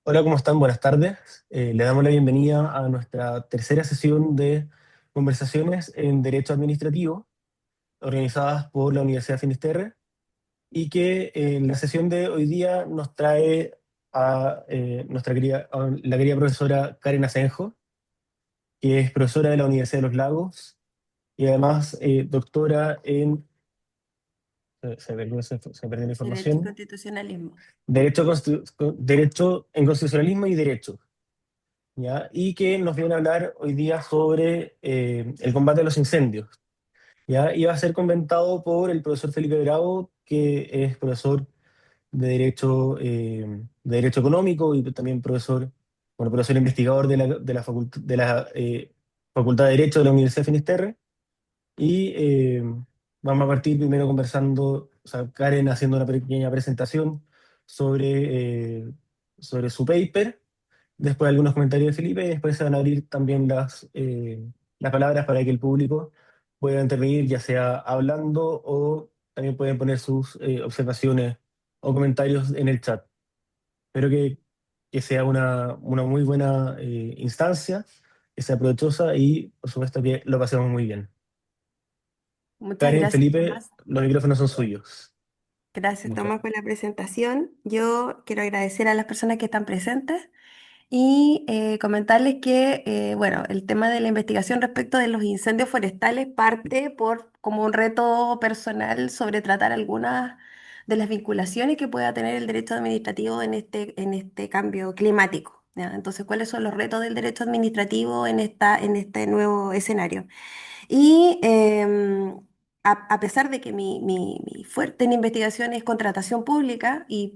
Hola, ¿cómo están? Buenas tardes. Le damos la bienvenida a nuestra tercera sesión de conversaciones en Derecho Administrativo, organizadas por la Universidad Finisterre, y que en la sesión de hoy día nos trae a, la querida profesora Karen Asenjo, que es profesora de la Universidad de los Lagos y además doctora en, se me perdió la Derecho y información, constitucionalismo. Derecho en Constitucionalismo y Derecho. ¿Ya? Y que nos viene a hablar hoy día sobre el combate a los incendios, ¿ya? Y va a ser comentado por el profesor Felipe Bravo, que es profesor de Derecho Económico y también profesor investigador de la Facultad de Derecho de la Universidad de Finisterre. Y vamos a partir primero conversando, o sea, Karen haciendo una pequeña presentación sobre su paper, después algunos comentarios de Felipe y después se van a abrir también las palabras para que el público pueda intervenir, ya sea hablando o también pueden poner sus observaciones o comentarios en el chat. Espero que sea una muy buena instancia, que sea provechosa y por supuesto que lo pasemos muy bien. Muchas Karen, gracias, Felipe, Tomás. los micrófonos son suyos. Gracias, Muchas. Tomás, por la presentación. Yo quiero agradecer a las personas que están presentes y comentarles que, bueno, el tema de la investigación respecto de los incendios forestales parte por como un reto personal sobre tratar algunas de las vinculaciones que pueda tener el derecho administrativo en este cambio climático. ¿Ya? Entonces, ¿cuáles son los retos del derecho administrativo en este nuevo escenario? Y a pesar de que mi fuerte en investigación es contratación pública y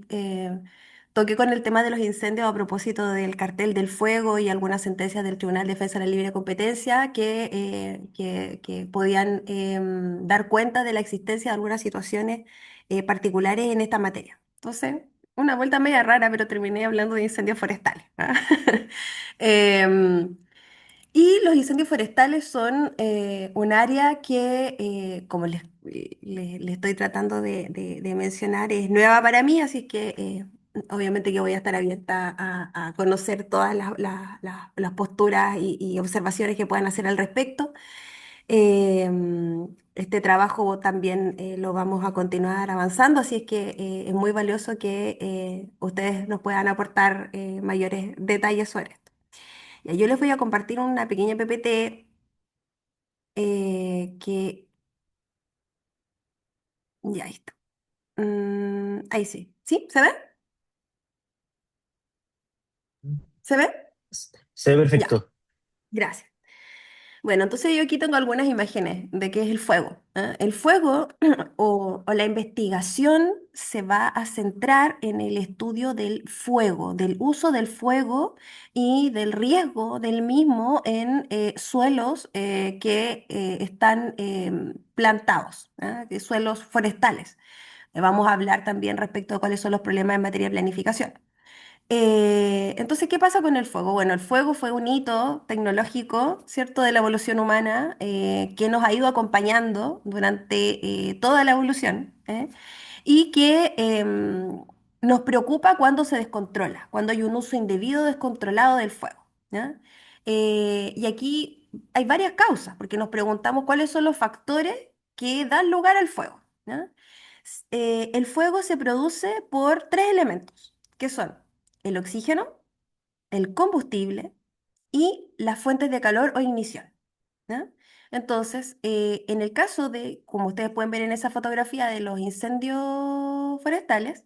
toqué con el tema de los incendios a propósito del cartel del fuego y algunas sentencias del Tribunal de Defensa de la Libre Competencia que podían dar cuenta de la existencia de algunas situaciones particulares en esta materia. Entonces, una vuelta media rara, pero terminé hablando de incendios forestales. ¿Ah? Em, y los incendios forestales son un área que, como les estoy tratando de mencionar, es nueva para mí, así es que obviamente que voy a estar abierta a conocer todas las posturas y observaciones que puedan hacer al respecto. Este trabajo también lo vamos a continuar avanzando, así es que es muy valioso que ustedes nos puedan aportar mayores detalles sobre esto. Ya, yo les voy a compartir una pequeña PPT que ya ahí está. Ahí sí. ¿Sí? ¿Se ve? ¿Se ve? Se ve Ya, perfecto. gracias. Bueno, entonces yo aquí tengo algunas imágenes de qué es el fuego. ¿Ah? El fuego o la investigación se va a centrar en el estudio del fuego, del uso del fuego y del riesgo del mismo en suelos que están plantados, ¿ah? De suelos forestales. Vamos a hablar también respecto a cuáles son los problemas en materia de planificación. Entonces, ¿qué pasa con el fuego? Bueno, el fuego fue un hito tecnológico, ¿cierto?, de la evolución humana que nos ha ido acompañando durante toda la evolución y que nos preocupa cuando se descontrola, cuando hay un uso indebido, descontrolado del fuego. ¿Ya? Y aquí hay varias causas, porque nos preguntamos cuáles son los factores que dan lugar al fuego. ¿Ya? El fuego se produce por tres elementos, que son el oxígeno, el combustible y las fuentes de calor o ignición. ¿Ya? Entonces, en el caso de, como ustedes pueden ver en esa fotografía de los incendios forestales,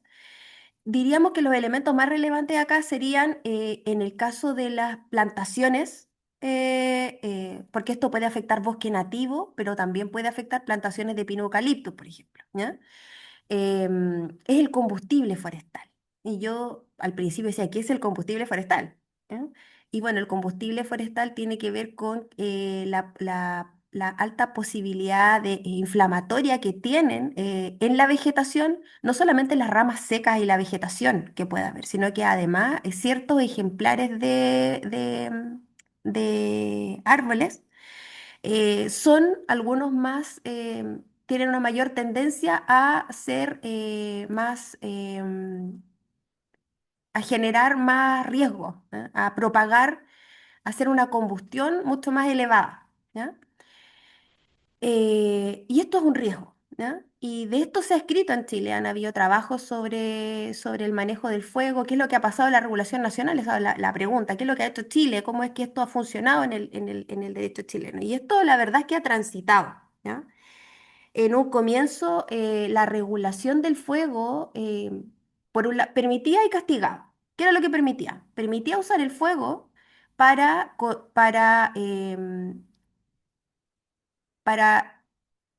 diríamos que los elementos más relevantes acá serían, en el caso de las plantaciones, porque esto puede afectar bosque nativo, pero también puede afectar plantaciones de pino eucalipto, por ejemplo. ¿Ya? Es el combustible forestal. Y yo al principio decía, ¿qué es el combustible forestal? ¿Ya? Y bueno, el combustible forestal tiene que ver con la alta posibilidad de, inflamatoria que tienen en la vegetación, no solamente las ramas secas y la vegetación que pueda haber, sino que además ciertos ejemplares de árboles son algunos más, tienen una mayor tendencia a ser más a generar más riesgo, ¿ya? A propagar, a hacer una combustión mucho más elevada. ¿Ya? Y esto es un riesgo, ¿ya? Y de esto se ha escrito en Chile, han habido trabajos sobre el manejo del fuego, qué es lo que ha pasado en la regulación nacional, esa es la pregunta, qué es lo que ha hecho Chile, cómo es que esto ha funcionado en el derecho chileno. Y esto la verdad es que ha transitado, ¿ya? En un comienzo, la regulación del fuego, permitía y castigaba. ¿Qué era lo que permitía? Permitía usar el fuego para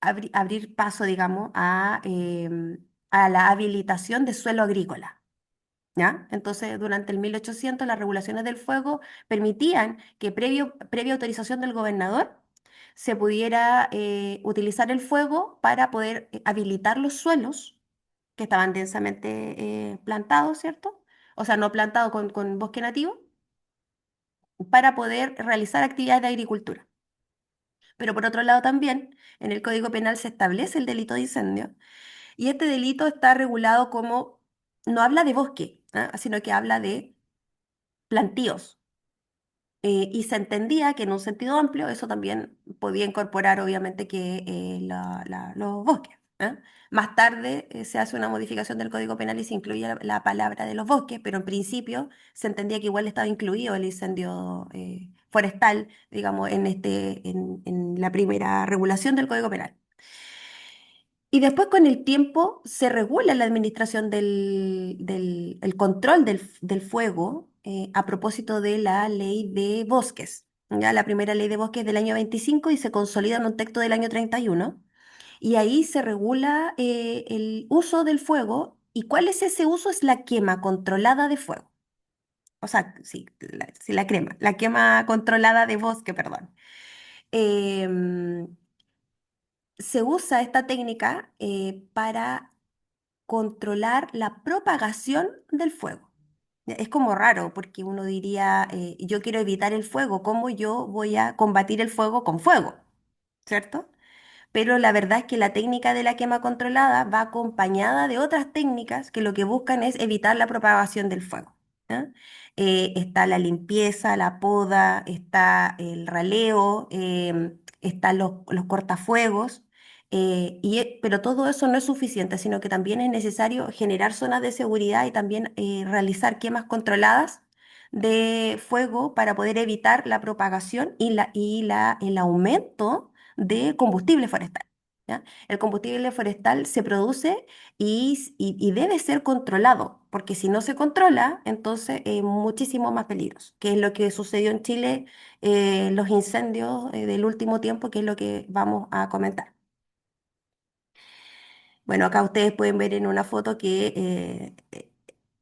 abrir paso, digamos, a la habilitación de suelo agrícola. ¿Ya? Entonces, durante el 1800, las regulaciones del fuego permitían que previa autorización del gobernador se pudiera utilizar el fuego para poder habilitar los suelos que estaban densamente plantados, ¿cierto? O sea, no plantados con bosque nativo, para poder realizar actividades de agricultura. Pero por otro lado también, en el Código Penal se establece el delito de incendio y este delito está regulado como, no habla de bosque, ¿ah? Sino que habla de plantíos. Y se entendía que en un sentido amplio eso también podía incorporar obviamente que los bosques. ¿Ah? Más tarde se hace una modificación del Código Penal y se incluye la palabra de los bosques, pero en principio se entendía que igual estaba incluido el incendio forestal, digamos, en la primera regulación del Código Penal. Y después con el tiempo se regula la administración el control del fuego a propósito de la ley de bosques. Ya la primera ley de bosques del año 25 y se consolida en un texto del año 31. Y ahí se regula el uso del fuego. ¿Y cuál es ese uso? Es la quema controlada de fuego. O sea, sí, sí, la quema controlada de bosque, perdón. Em, Se usa esta técnica para controlar la propagación del fuego. Ya, es como raro porque uno diría, yo quiero evitar el fuego, ¿cómo yo voy a combatir el fuego con fuego? ¿Cierto? Pero la verdad es que la técnica de la quema controlada va acompañada de otras técnicas que lo que buscan es evitar la propagación del fuego. ¿Ya? Está la limpieza, la poda, está el raleo, están los cortafuegos, pero todo eso no es suficiente, sino que también es necesario generar zonas de seguridad y también realizar quemas controladas de fuego para poder evitar la propagación el aumento de combustible forestal. ¿Ya? El combustible forestal se produce y debe ser controlado, porque si no se controla, entonces es muchísimo más peligroso, que es lo que sucedió en Chile, los incendios del último tiempo, que es lo que vamos a comentar. Bueno, acá ustedes pueden ver en una foto que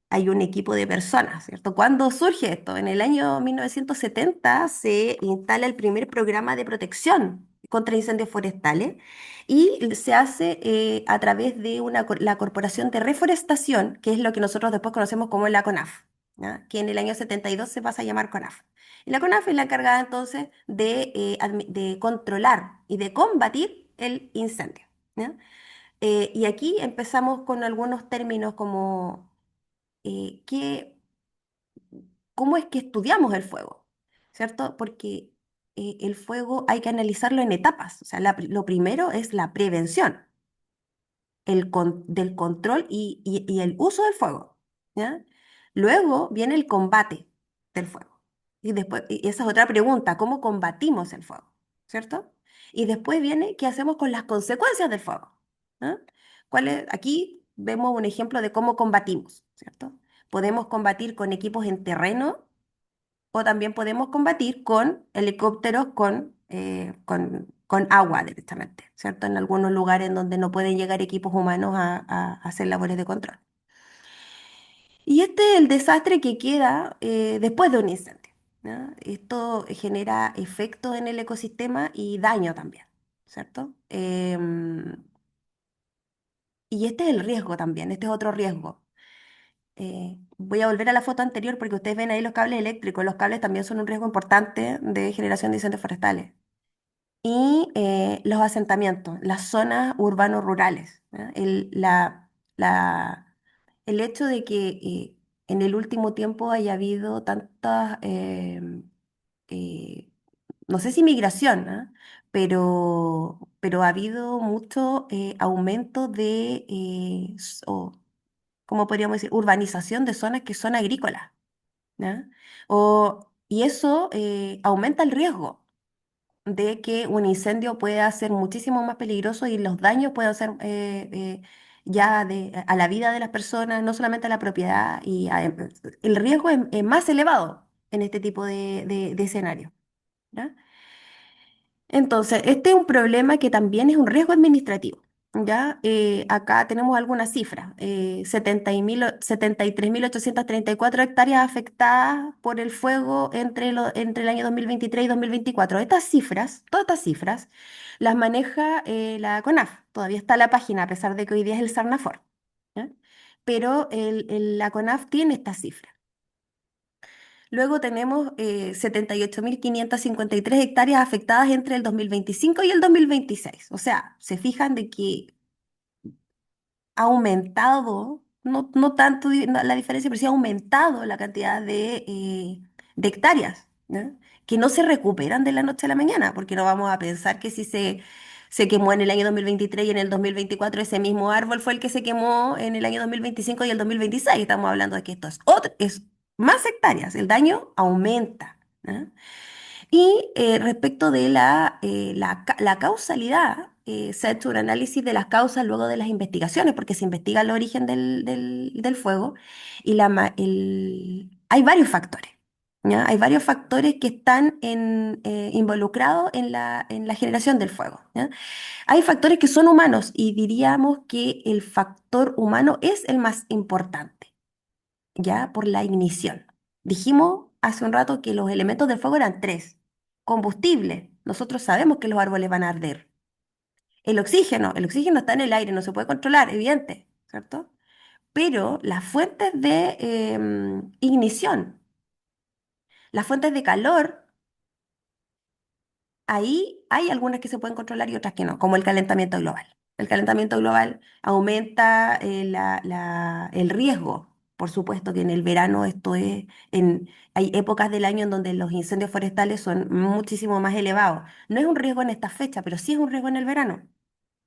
hay un equipo de personas, ¿cierto? ¿Cuándo surge esto? En el año 1970 se instala el primer programa de protección contra incendios forestales y se hace a través de la Corporación de Reforestación, que es lo que nosotros después conocemos como la CONAF, ¿ya? Que en el año 72 se pasa a llamar CONAF. Y la CONAF es la encargada entonces de controlar y de combatir el incendio. ¿Ya? Y aquí empezamos con algunos términos como eh, qué- cómo es que estudiamos el fuego, ¿cierto? Porque el fuego hay que analizarlo en etapas. O sea, lo primero es la prevención del control y el uso del fuego, ¿ya? Luego viene el combate del fuego. Y después, y esa es otra pregunta, ¿cómo combatimos el fuego? ¿Cierto? Y después viene, ¿qué hacemos con las consecuencias del fuego? ¿Ah? Aquí vemos un ejemplo de cómo combatimos, ¿cierto? Podemos combatir con equipos en terreno o también podemos combatir con helicópteros con agua directamente, ¿cierto? En algunos lugares en donde no pueden llegar equipos humanos a hacer labores de control. Y este es el desastre que queda después de un incendio. ¿Ya? Esto genera efectos en el ecosistema y daño también, ¿cierto? Y este es el riesgo también, este es otro riesgo. Voy a volver a la foto anterior porque ustedes ven ahí los cables eléctricos. Los cables también son un riesgo importante de generación de incendios forestales. Y los asentamientos, las zonas urbano-rurales. ¿Ya? El hecho de que en el último tiempo haya habido tantas, eh, no sé si migración, ¿ah? Pero ha habido mucho aumento de, o, ¿cómo podríamos decir? Urbanización de zonas que son agrícolas, ¿ya? Y eso aumenta el riesgo de que un incendio pueda ser muchísimo más peligroso y los daños puedan ser a la vida de las personas, no solamente a la propiedad, el riesgo es más elevado en este tipo de escenario. ¿Ya? Entonces, este es un problema que también es un riesgo administrativo. ¿Ya? Acá tenemos algunas cifras. 73.834 hectáreas afectadas por el fuego entre el año 2023 y 2024. Estas cifras, todas estas cifras, las maneja la CONAF. Todavía está la página, a pesar de que hoy día es el Sarnafor. ¿Ya? Pero la CONAF tiene estas cifras. Luego tenemos 78.553 hectáreas afectadas entre el 2025 y el 2026. O sea, se fijan de que ha aumentado, no tanto la diferencia, pero sí ha aumentado la cantidad de hectáreas, ¿ya? Que no se recuperan de la noche a la mañana, porque no vamos a pensar que si se quemó en el año 2023 y en el 2024 ese mismo árbol fue el que se quemó en el año 2025 y el 2026. Estamos hablando de que esto es más hectáreas, el daño aumenta. ¿Ya? Y respecto de la causalidad, se ha hecho un análisis de las causas luego de las investigaciones, porque se investiga el origen del fuego y hay varios factores. ¿Ya? Hay varios factores que están involucrados en la generación del fuego. ¿Ya? Hay factores que son humanos y diríamos que el factor humano es el más importante, ya por la ignición. Dijimos hace un rato que los elementos del fuego eran tres. Combustible, nosotros sabemos que los árboles van a arder. El oxígeno está en el aire, no se puede controlar, evidente, ¿cierto? Pero las fuentes de ignición, las fuentes de calor, ahí hay algunas que se pueden controlar y otras que no, como el calentamiento global. El calentamiento global aumenta el riesgo. Por supuesto que en el verano hay épocas del año en donde los incendios forestales son muchísimo más elevados. No es un riesgo en esta fecha, pero sí es un riesgo en el verano.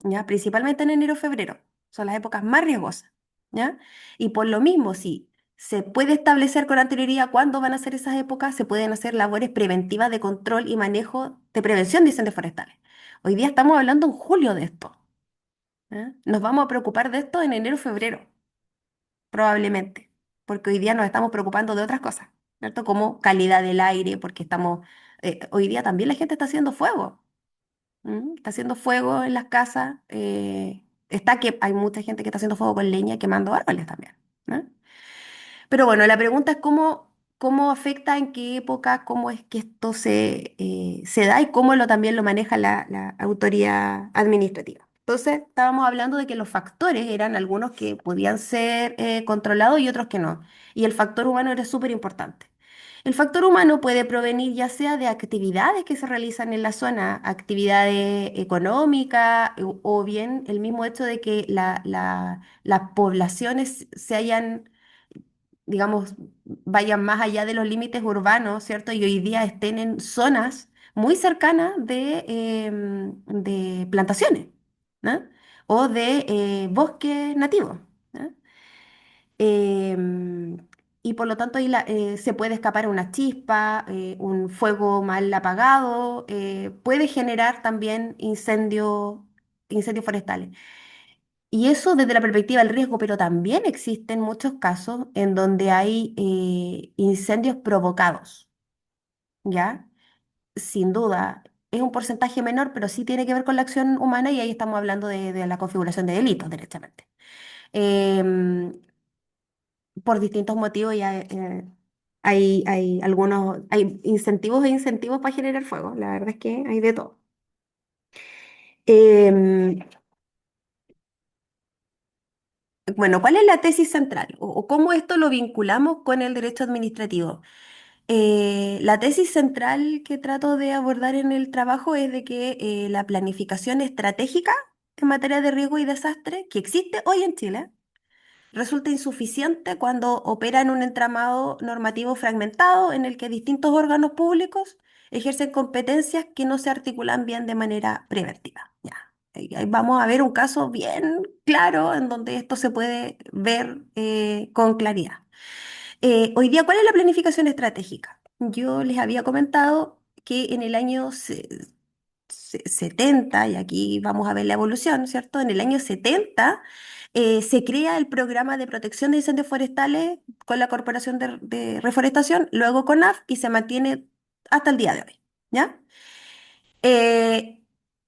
¿Ya? Principalmente en enero y febrero. Son las épocas más riesgosas, ¿ya? Y por lo mismo, si se puede establecer con anterioridad cuándo van a ser esas épocas, se pueden hacer labores preventivas de control y manejo de prevención de incendios forestales. Hoy día estamos hablando en julio de esto, ¿ya? Nos vamos a preocupar de esto en enero o febrero, probablemente, porque hoy día nos estamos preocupando de otras cosas, ¿cierto? Como calidad del aire, porque hoy día también la gente está haciendo fuego. Está haciendo fuego en las casas. Está que hay mucha gente que está haciendo fuego con leña y quemando árboles también, ¿no? Pero bueno, la pregunta es cómo afecta, en qué época, cómo es que esto se da y cómo también lo maneja la autoridad administrativa. Entonces, estábamos hablando de que los factores eran algunos que podían ser controlados y otros que no. Y el factor humano era súper importante. El factor humano puede provenir ya sea de actividades que se realizan en la zona, actividades económicas o bien el mismo hecho de que las poblaciones digamos, vayan más allá de los límites urbanos, ¿cierto? Y hoy día estén en zonas muy cercanas de plantaciones, ¿no? O de bosques nativos, ¿no? Em, y por lo tanto ahí se puede escapar una chispa, un fuego mal apagado, puede generar también incendios forestales. Y eso desde la perspectiva del riesgo, pero también existen muchos casos en donde hay incendios provocados, ¿ya? Sin duda, es un porcentaje menor, pero sí tiene que ver con la acción humana y ahí estamos hablando de la configuración de delitos, directamente. Em, por distintos motivos y hay incentivos e incentivos para generar fuego, la verdad es que hay de todo. Em, bueno, ¿cuál es la tesis central o cómo esto lo vinculamos con el derecho administrativo? La tesis central que trato de abordar en el trabajo es de que la planificación estratégica en materia de riesgo y desastre que existe hoy en Chile resulta insuficiente cuando opera en un entramado normativo fragmentado en el que distintos órganos públicos ejercen competencias que no se articulan bien de manera preventiva. Ya. Ahí vamos a ver un caso bien claro en donde esto se puede ver con claridad. Hoy día, ¿cuál es la planificación estratégica? Yo les había comentado que en el año 70, y aquí vamos a ver la evolución, ¿cierto? En el año 70 se crea el programa de protección de incendios forestales con la Corporación de Reforestación, luego CONAF, y se mantiene hasta el día de hoy, ¿ya? Eh,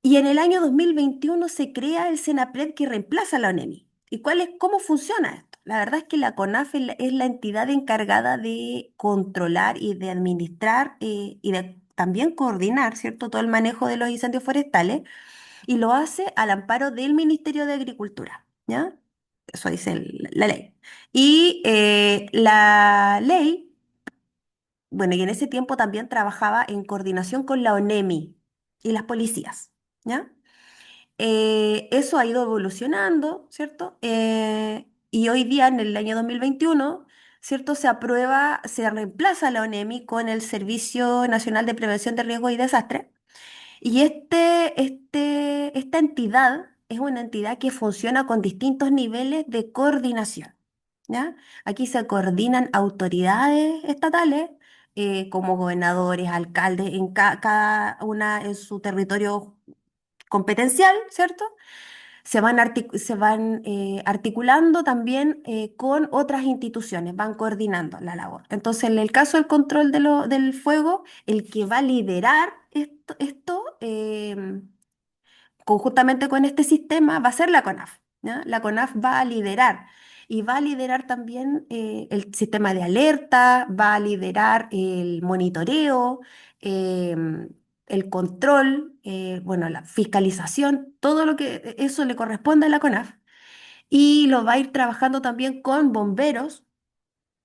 y en el año 2021 se crea el SENAPRED que reemplaza a la ONEMI. ¿Y cómo funciona esto? La verdad es que la CONAF es la entidad encargada de controlar y de administrar y de también coordinar, ¿cierto?, todo el manejo de los incendios forestales y lo hace al amparo del Ministerio de Agricultura, ¿ya? Eso dice la ley. Y la ley, bueno, y en ese tiempo también trabajaba en coordinación con la ONEMI y las policías, ¿ya? Eso ha ido evolucionando, ¿cierto? Y hoy día, en el año 2021, ¿cierto? Se aprueba, se reemplaza la ONEMI con el Servicio Nacional de Prevención de Riesgos y Desastres. Y esta entidad es una entidad que funciona con distintos niveles de coordinación, ¿ya? Aquí se coordinan autoridades estatales, como gobernadores, alcaldes, en cada una en su territorio competencial, ¿cierto? Se van articulando también con otras instituciones, van coordinando la labor. Entonces, en el caso del control del fuego, el que va a liderar conjuntamente con este sistema va a ser la CONAF, ¿ya? La CONAF va a liderar y va a liderar también el sistema de alerta, va a liderar el monitoreo, em, el control, bueno, la fiscalización, todo lo que eso le corresponde a la CONAF y lo va a ir trabajando también con bomberos.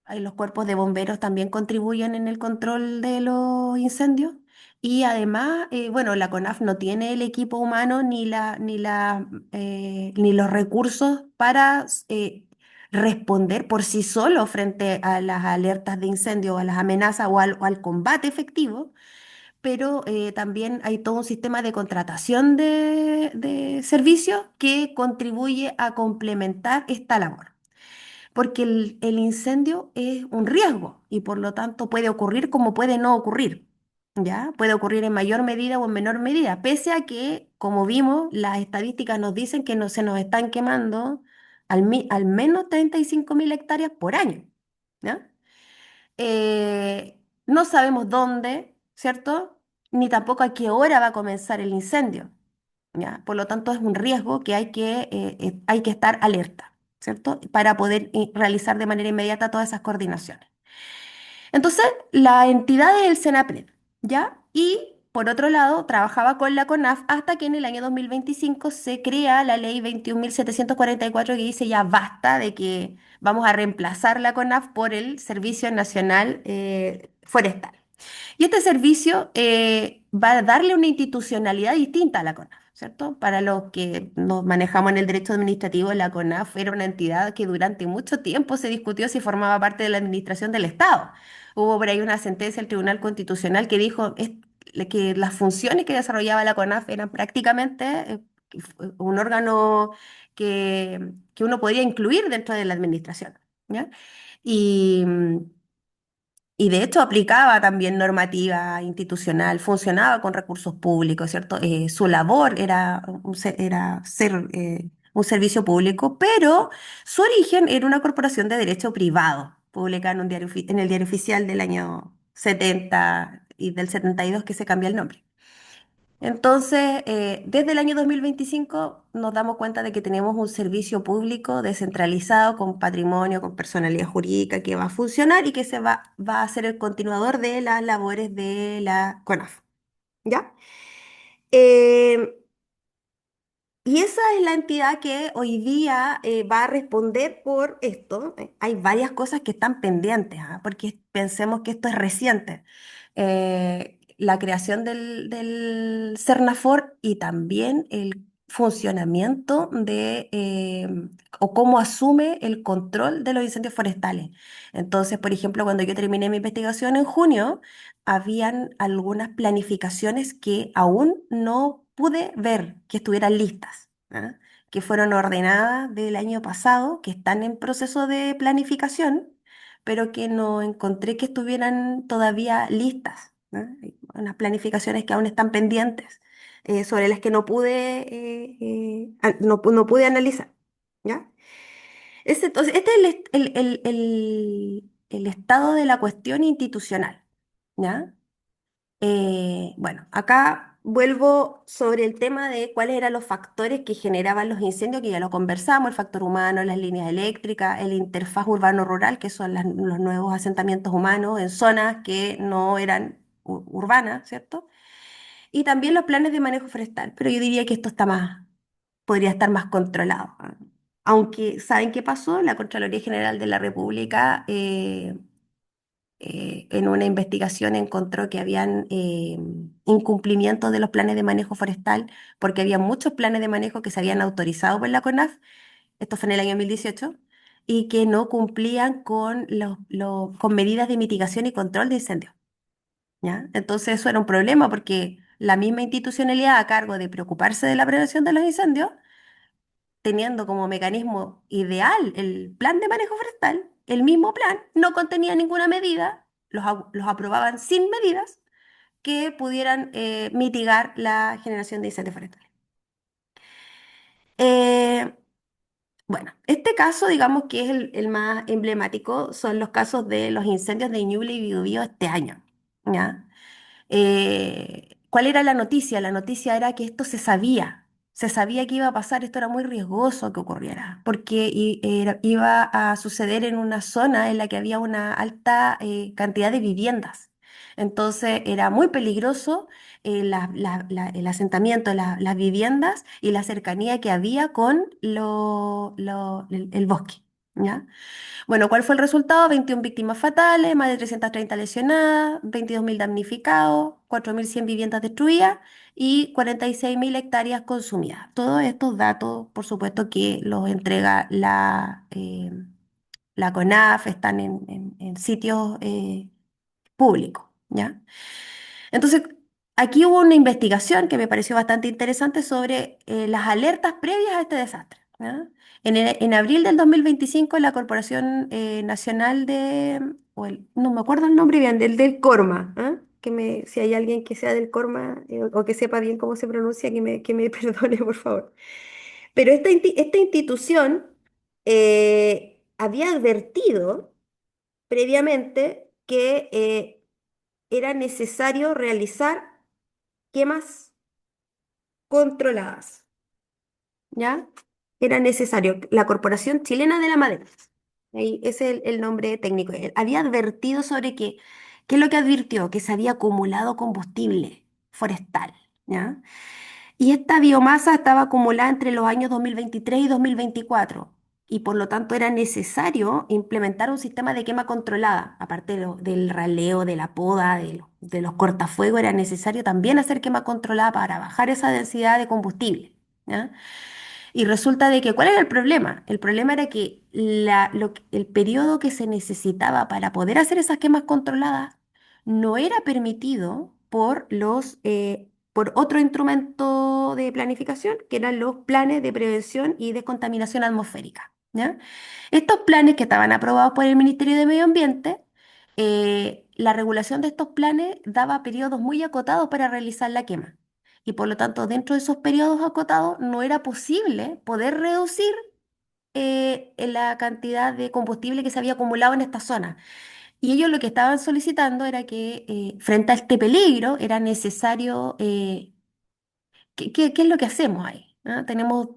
Ahí los cuerpos de bomberos también contribuyen en el control de los incendios. Y además, bueno, la CONAF no tiene el equipo humano ni los recursos para responder por sí solo frente a las alertas de incendio, a las amenazas o al combate efectivo, pero también hay todo un sistema de contratación de servicios que contribuye a complementar esta labor porque el incendio es un riesgo y por lo tanto puede ocurrir como puede no ocurrir, ¿ya? Puede ocurrir en mayor medida o en menor medida, pese a que, como vimos, las estadísticas nos dicen que no, se nos están quemando al menos 35.000 hectáreas por año, ¿ya? No sabemos dónde, ¿cierto? Ni tampoco a qué hora va a comenzar el incendio. ¿Ya? Por lo tanto, es un riesgo que hay que estar alerta, ¿cierto? Para poder realizar de manera inmediata todas esas coordinaciones. Entonces, la entidad es el SENAPRED, ¿ya? Y, por otro lado, trabajaba con la CONAF hasta que en el año 2025 se crea la ley 21.744 que dice ya basta de que vamos a reemplazar la CONAF por el Servicio Nacional Forestal. Y este servicio va a darle una institucionalidad distinta a la CONAF, ¿cierto? Para los que nos manejamos en el derecho administrativo, la CONAF era una entidad que durante mucho tiempo se discutió si formaba parte de la administración del Estado. Hubo por ahí una sentencia del Tribunal Constitucional que dijo que las funciones que desarrollaba la CONAF eran prácticamente un órgano que uno podría incluir dentro de la administración, ¿ya? Y, y de hecho aplicaba también normativa institucional, funcionaba con recursos públicos, ¿cierto? Su labor era ser un servicio público, pero su origen era una corporación de derecho privado, publicada en en el diario oficial del año 70 y del 72 que se cambia el nombre. Entonces, desde el año 2025 nos damos cuenta de que tenemos un servicio público descentralizado con patrimonio, con personalidad jurídica que va a funcionar y que va a ser el continuador de las labores de la CONAF. ¿Ya? Eh, y esa es la entidad que hoy día va a responder por esto. Hay varias cosas que están pendientes, ¿ah? Porque pensemos que esto es reciente. La creación del CERNAFOR y también funcionamiento o cómo asume el control de los incendios forestales. Entonces, por ejemplo, cuando yo terminé mi investigación en junio, habían algunas planificaciones que aún no pude ver que estuvieran listas, ¿ah? Que fueron ordenadas del año pasado, que están en proceso de planificación, pero que no encontré que estuvieran todavía listas, ¿ah? Hay unas planificaciones que aún están pendientes, sobre las que no pude, no pude analizar, ¿ya? Entonces, este es el estado de la cuestión institucional, ¿ya? Bueno, acá vuelvo sobre el tema de cuáles eran los factores que generaban los incendios, que ya lo conversamos: el factor humano, las líneas eléctricas, el interfaz urbano-rural, que son los nuevos asentamientos humanos en zonas que no eran urbanas, ¿cierto? Y también los planes de manejo forestal, pero yo diría que esto podría estar más controlado, ¿ah? Aunque, ¿saben qué pasó? La Contraloría General de la República, en una investigación encontró que habían incumplimientos de los planes de manejo forestal, porque había muchos planes de manejo que se habían autorizado por la CONAF, esto fue en el año 2018, y que no cumplían con con medidas de mitigación y control de incendios, ¿ya? Entonces eso era un problema porque la misma institucionalidad a cargo de preocuparse de la prevención de los incendios, teniendo como mecanismo ideal el plan de manejo forestal, el mismo plan no contenía ninguna medida, los aprobaban sin medidas que pudieran mitigar la generación de incendios forestales. Eh, bueno, este caso, digamos que es el más emblemático, son los casos de los incendios de Ñuble y Biobío este año, ¿ya? ¿Cuál era la noticia? La noticia era que esto se sabía que iba a pasar, esto era muy riesgoso que ocurriera, porque iba a suceder en una zona en la que había una alta cantidad de viviendas. Entonces era muy peligroso el asentamiento, las viviendas y la cercanía que había con el bosque, ¿ya? Bueno, ¿cuál fue el resultado? 21 víctimas fatales, más de 330 lesionadas, 22.000 damnificados, 4.100 viviendas destruidas y 46.000 hectáreas consumidas. Todos estos datos, por supuesto, que los entrega la CONAF, están en sitios públicos, ¿ya? Entonces, aquí hubo una investigación que me pareció bastante interesante sobre las alertas previas a este desastre, ¿ya? En abril del 2025, la Corporación Nacional no me acuerdo el nombre bien, del CORMA, ¿ah? Si hay alguien que sea del CORMA o que sepa bien cómo se pronuncia, que me perdone, por favor. Pero esta institución había advertido previamente que era necesario realizar quemas controladas, ¿ya? Era necesario. La Corporación Chilena de la Madera, ahí ese es el nombre técnico. Él había advertido sobre ¿qué es lo que advirtió? Que se había acumulado combustible forestal, ¿ya? Y esta biomasa estaba acumulada entre los años 2023 y 2024, y por lo tanto era necesario implementar un sistema de quema controlada. Aparte del raleo, de la poda, de los cortafuegos, era necesario también hacer quema controlada para bajar esa densidad de combustible, ¿ya? Y resulta de que, ¿cuál era el problema? El problema era que el periodo que se necesitaba para poder hacer esas quemas controladas no era permitido por otro instrumento de planificación, que eran los planes de prevención y descontaminación atmosférica, ¿ya? Estos planes que estaban aprobados por el Ministerio de Medio Ambiente, la regulación de estos planes daba periodos muy acotados para realizar la quema. Y por lo tanto, dentro de esos periodos acotados no era posible poder reducir en la cantidad de combustible que se había acumulado en esta zona. Y ellos lo que estaban solicitando era que frente a este peligro era necesario, ¿qué es lo que hacemos ahí? ¿Ah? Tenemos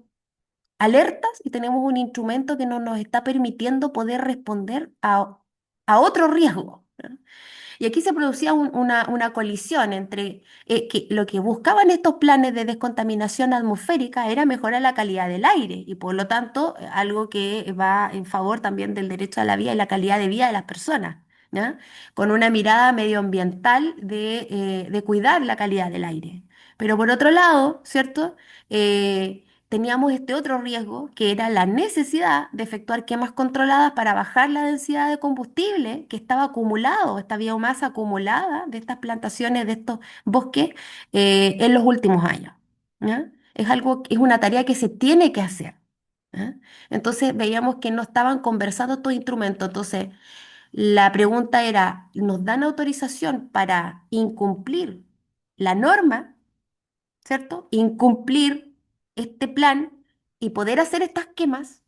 alertas y tenemos un instrumento que no nos está permitiendo poder responder a otro riesgo, ¿no? Y aquí se producía una colisión entre que lo que buscaban estos planes de descontaminación atmosférica era mejorar la calidad del aire y por lo tanto algo que va en favor también del derecho a la vida y la calidad de vida de las personas, ¿ya? Con una mirada medioambiental de cuidar la calidad del aire. Pero por otro lado, ¿cierto? Teníamos este otro riesgo, que era la necesidad de efectuar quemas controladas para bajar la densidad de combustible que estaba acumulado, esta biomasa acumulada de estas plantaciones, de estos bosques, en los últimos años. ¿Ya? Es algo, es una tarea que se tiene que hacer. ¿Ya? Entonces veíamos que no estaban conversando estos instrumentos. Entonces, la pregunta era, ¿nos dan autorización para incumplir la norma, ¿cierto? Incumplir este plan y poder hacer estas quemas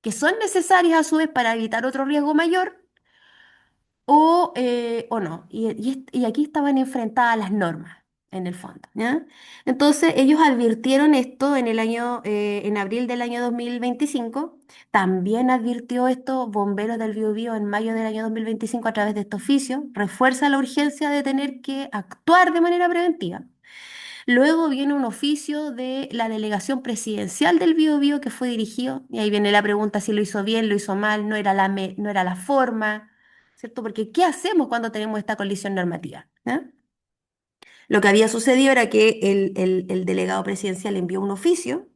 que son necesarias a su vez para evitar otro riesgo mayor o no. Y aquí estaban enfrentadas las normas, en el fondo, ¿ya? Entonces ellos advirtieron esto en el año, en abril del año 2025. También advirtió esto Bomberos del Biobío en mayo del año 2025 a través de este oficio. Refuerza la urgencia de tener que actuar de manera preventiva. Luego viene un oficio de la delegación presidencial del Biobío que fue dirigido, y ahí viene la pregunta si lo hizo bien, lo hizo mal, no era la forma, ¿cierto? Porque ¿qué hacemos cuando tenemos esta colisión normativa? ¿Ya? Lo que había sucedido era que el delegado presidencial envió un oficio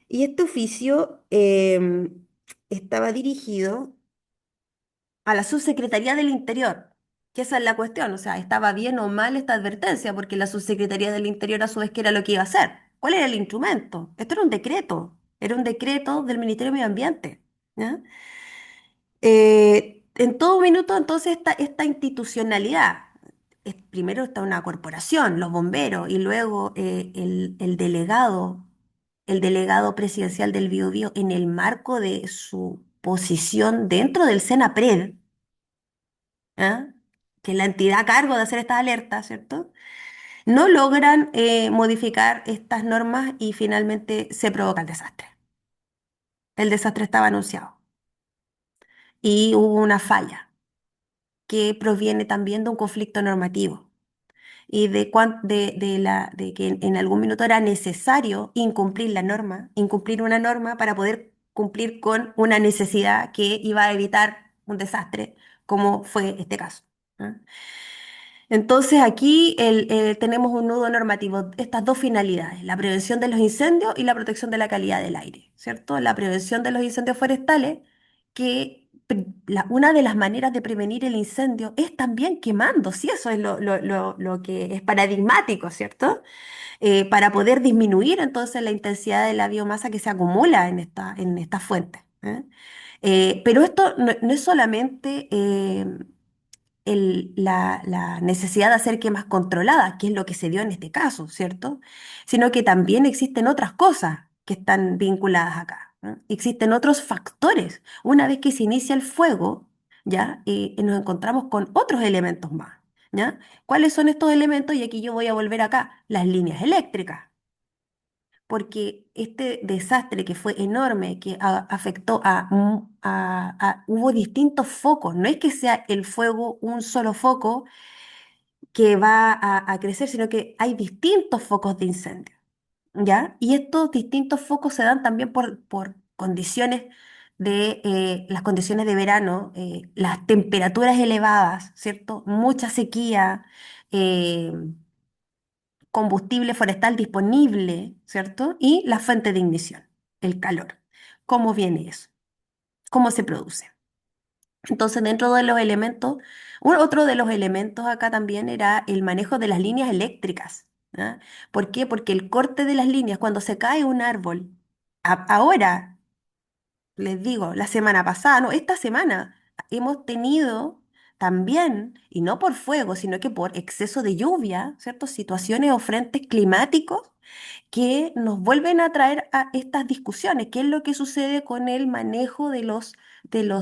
y este oficio estaba dirigido a la Subsecretaría del Interior, que esa es la cuestión, o sea, estaba bien o mal esta advertencia, porque la Subsecretaría del Interior a su vez, ¿qué era lo que iba a hacer? ¿Cuál era el instrumento? Esto era un decreto del Ministerio de Medio Ambiente. ¿Ya? En todo minuto, entonces, esta institucionalidad, primero está una corporación, los bomberos, y luego el delegado presidencial del Biobío, en el marco de su posición dentro del SENAPRED, ¿ah? Que es la entidad a cargo de hacer estas alertas, ¿cierto? No logran modificar estas normas y finalmente se provoca el desastre. El desastre estaba anunciado y hubo una falla que proviene también de un conflicto normativo y de que en algún minuto era necesario incumplir la norma, incumplir una norma para poder cumplir con una necesidad que iba a evitar un desastre, como fue este caso. ¿Ah? Entonces aquí tenemos un nudo normativo, estas dos finalidades, la prevención de los incendios y la protección de la calidad del aire, ¿cierto? La prevención de los incendios forestales, que una de las maneras de prevenir el incendio es también quemando, sí, eso es lo que es paradigmático, ¿cierto? Para poder disminuir entonces la intensidad de la biomasa que se acumula en esta fuente. ¿Eh? Pero esto no es solamente la necesidad de hacer quemas controladas, que es lo que se dio en este caso, ¿cierto? Sino que también existen otras cosas que están vinculadas acá, ¿no? Existen otros factores. Una vez que se inicia el fuego, ¿ya? Nos encontramos con otros elementos más, ¿ya? ¿Cuáles son estos elementos? Y aquí yo voy a volver acá, las líneas eléctricas, porque este desastre que fue enorme, que afectó hubo distintos focos, no es que sea el fuego un solo foco que va a crecer, sino que hay distintos focos de incendio, ¿ya? Y estos distintos focos se dan también por condiciones las condiciones de verano, las temperaturas elevadas, ¿cierto? Mucha sequía, eh, combustible forestal disponible, ¿cierto? Y la fuente de ignición, el calor. ¿Cómo viene eso? ¿Cómo se produce? Entonces, dentro de los elementos, otro de los elementos acá también era el manejo de las líneas eléctricas. ¿Ya? ¿Por qué? Porque el corte de las líneas, cuando se cae un árbol, ahora, les digo, la semana pasada, no, esta semana, hemos tenido también, y no por fuego, sino que por exceso de lluvia, ¿cierto? Situaciones o frentes climáticos que nos vuelven a traer a estas discusiones. ¿Qué es lo que sucede con el manejo de los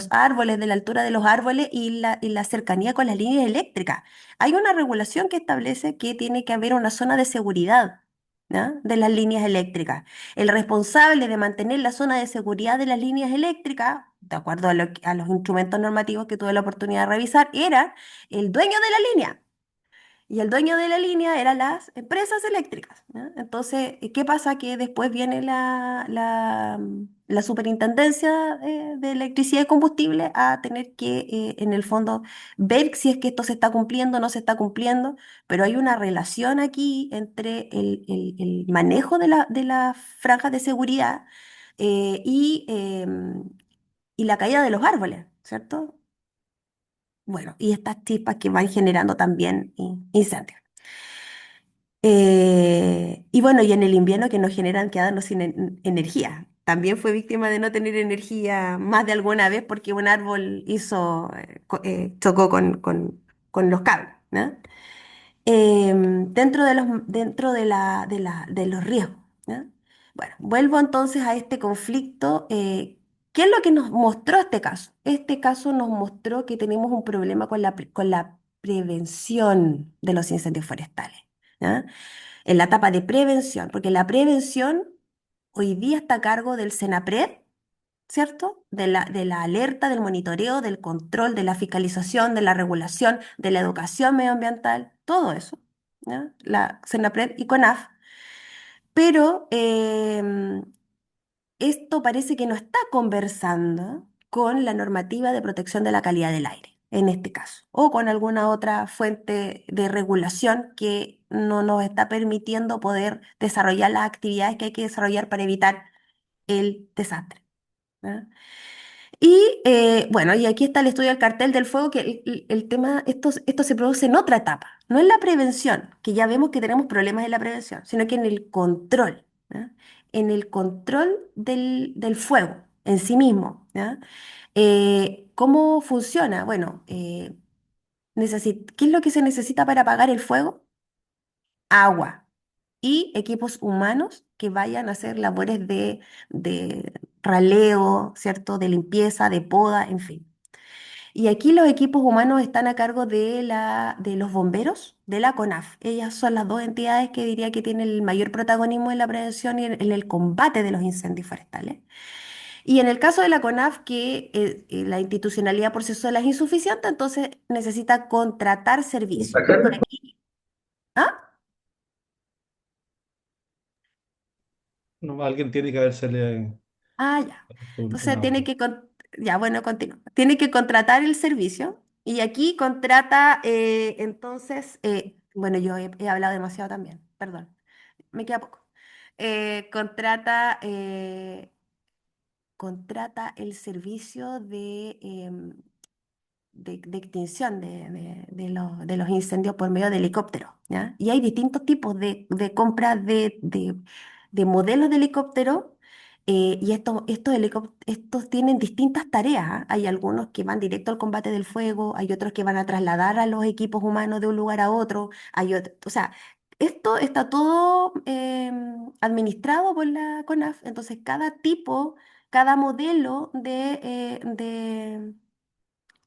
árboles, de la altura de los árboles y la cercanía con las líneas eléctricas? Hay una regulación que establece que tiene que haber una zona de seguridad, ¿ya? De las líneas eléctricas. El responsable de mantener la zona de seguridad de las líneas eléctricas, de acuerdo a los instrumentos normativos que tuve la oportunidad de revisar, era el dueño de la línea. Y el dueño de la línea eran las empresas eléctricas, ¿ya? Entonces, ¿qué pasa? Que después viene la superintendencia de electricidad y combustible a tener que, en el fondo, ver si es que esto se está cumpliendo o no se está cumpliendo, pero hay una relación aquí entre el manejo de las franjas de seguridad y la caída de los árboles, ¿cierto? Bueno, y estas chispas que van generando también incendios. Y bueno, y en el invierno que nos generan quedarnos sin energía. También fue víctima de no tener energía más de alguna vez porque un árbol chocó con los cables, ¿no? Dentro de los riesgos, ¿ya? Bueno, vuelvo entonces a este conflicto. ¿Qué es lo que nos mostró este caso? Este caso nos mostró que tenemos un problema con la prevención de los incendios forestales, ¿ya? En la etapa de prevención, porque la prevención hoy día está a cargo del CENAPRED, ¿cierto? De la alerta, del monitoreo, del control, de la fiscalización, de la regulación, de la educación medioambiental, todo eso, ¿ya? La CENAPRED y CONAF. Pero esto parece que no está conversando con la normativa de protección de la calidad del aire, en este caso, o con alguna otra fuente de regulación que no nos está permitiendo poder desarrollar las actividades que hay que desarrollar para evitar el desastre, ¿ya? Y bueno, y aquí está el estudio del cartel del fuego, que el tema, esto se produce en otra etapa, no en la prevención, que ya vemos que tenemos problemas en la prevención, sino que en el control, ¿ya? En el control del fuego en sí mismo, ¿ya? ¿Cómo funciona? Bueno, ¿qué es lo que se necesita para apagar el fuego? Agua y equipos humanos que vayan a hacer labores de raleo, ¿cierto? De limpieza, de poda, en fin. Y aquí los equipos humanos están a cargo de los bomberos de la CONAF. Ellas son las dos entidades que diría que tienen el mayor protagonismo en la prevención y en el combate de los incendios forestales. Y en el caso de la CONAF, que la institucionalidad por sí sola es insuficiente, entonces necesita contratar servicios. Aquí, ¿ah? No, alguien tiene que habérsele Ah, ya. un Entonces audio. ya, bueno, continúo. Tiene que contratar el servicio y aquí contrata, entonces, bueno, yo he hablado demasiado también, perdón, me queda poco. Contrata el servicio de extinción de los incendios por medio de helicóptero, ¿ya? Y hay distintos tipos de compras de modelos de helicóptero, y estos tienen distintas tareas, ¿ah? Hay algunos que van directo al combate del fuego, hay otros que van a trasladar a los equipos humanos de un lugar a otro, o sea, esto está todo administrado por la CONAF, entonces cada modelo de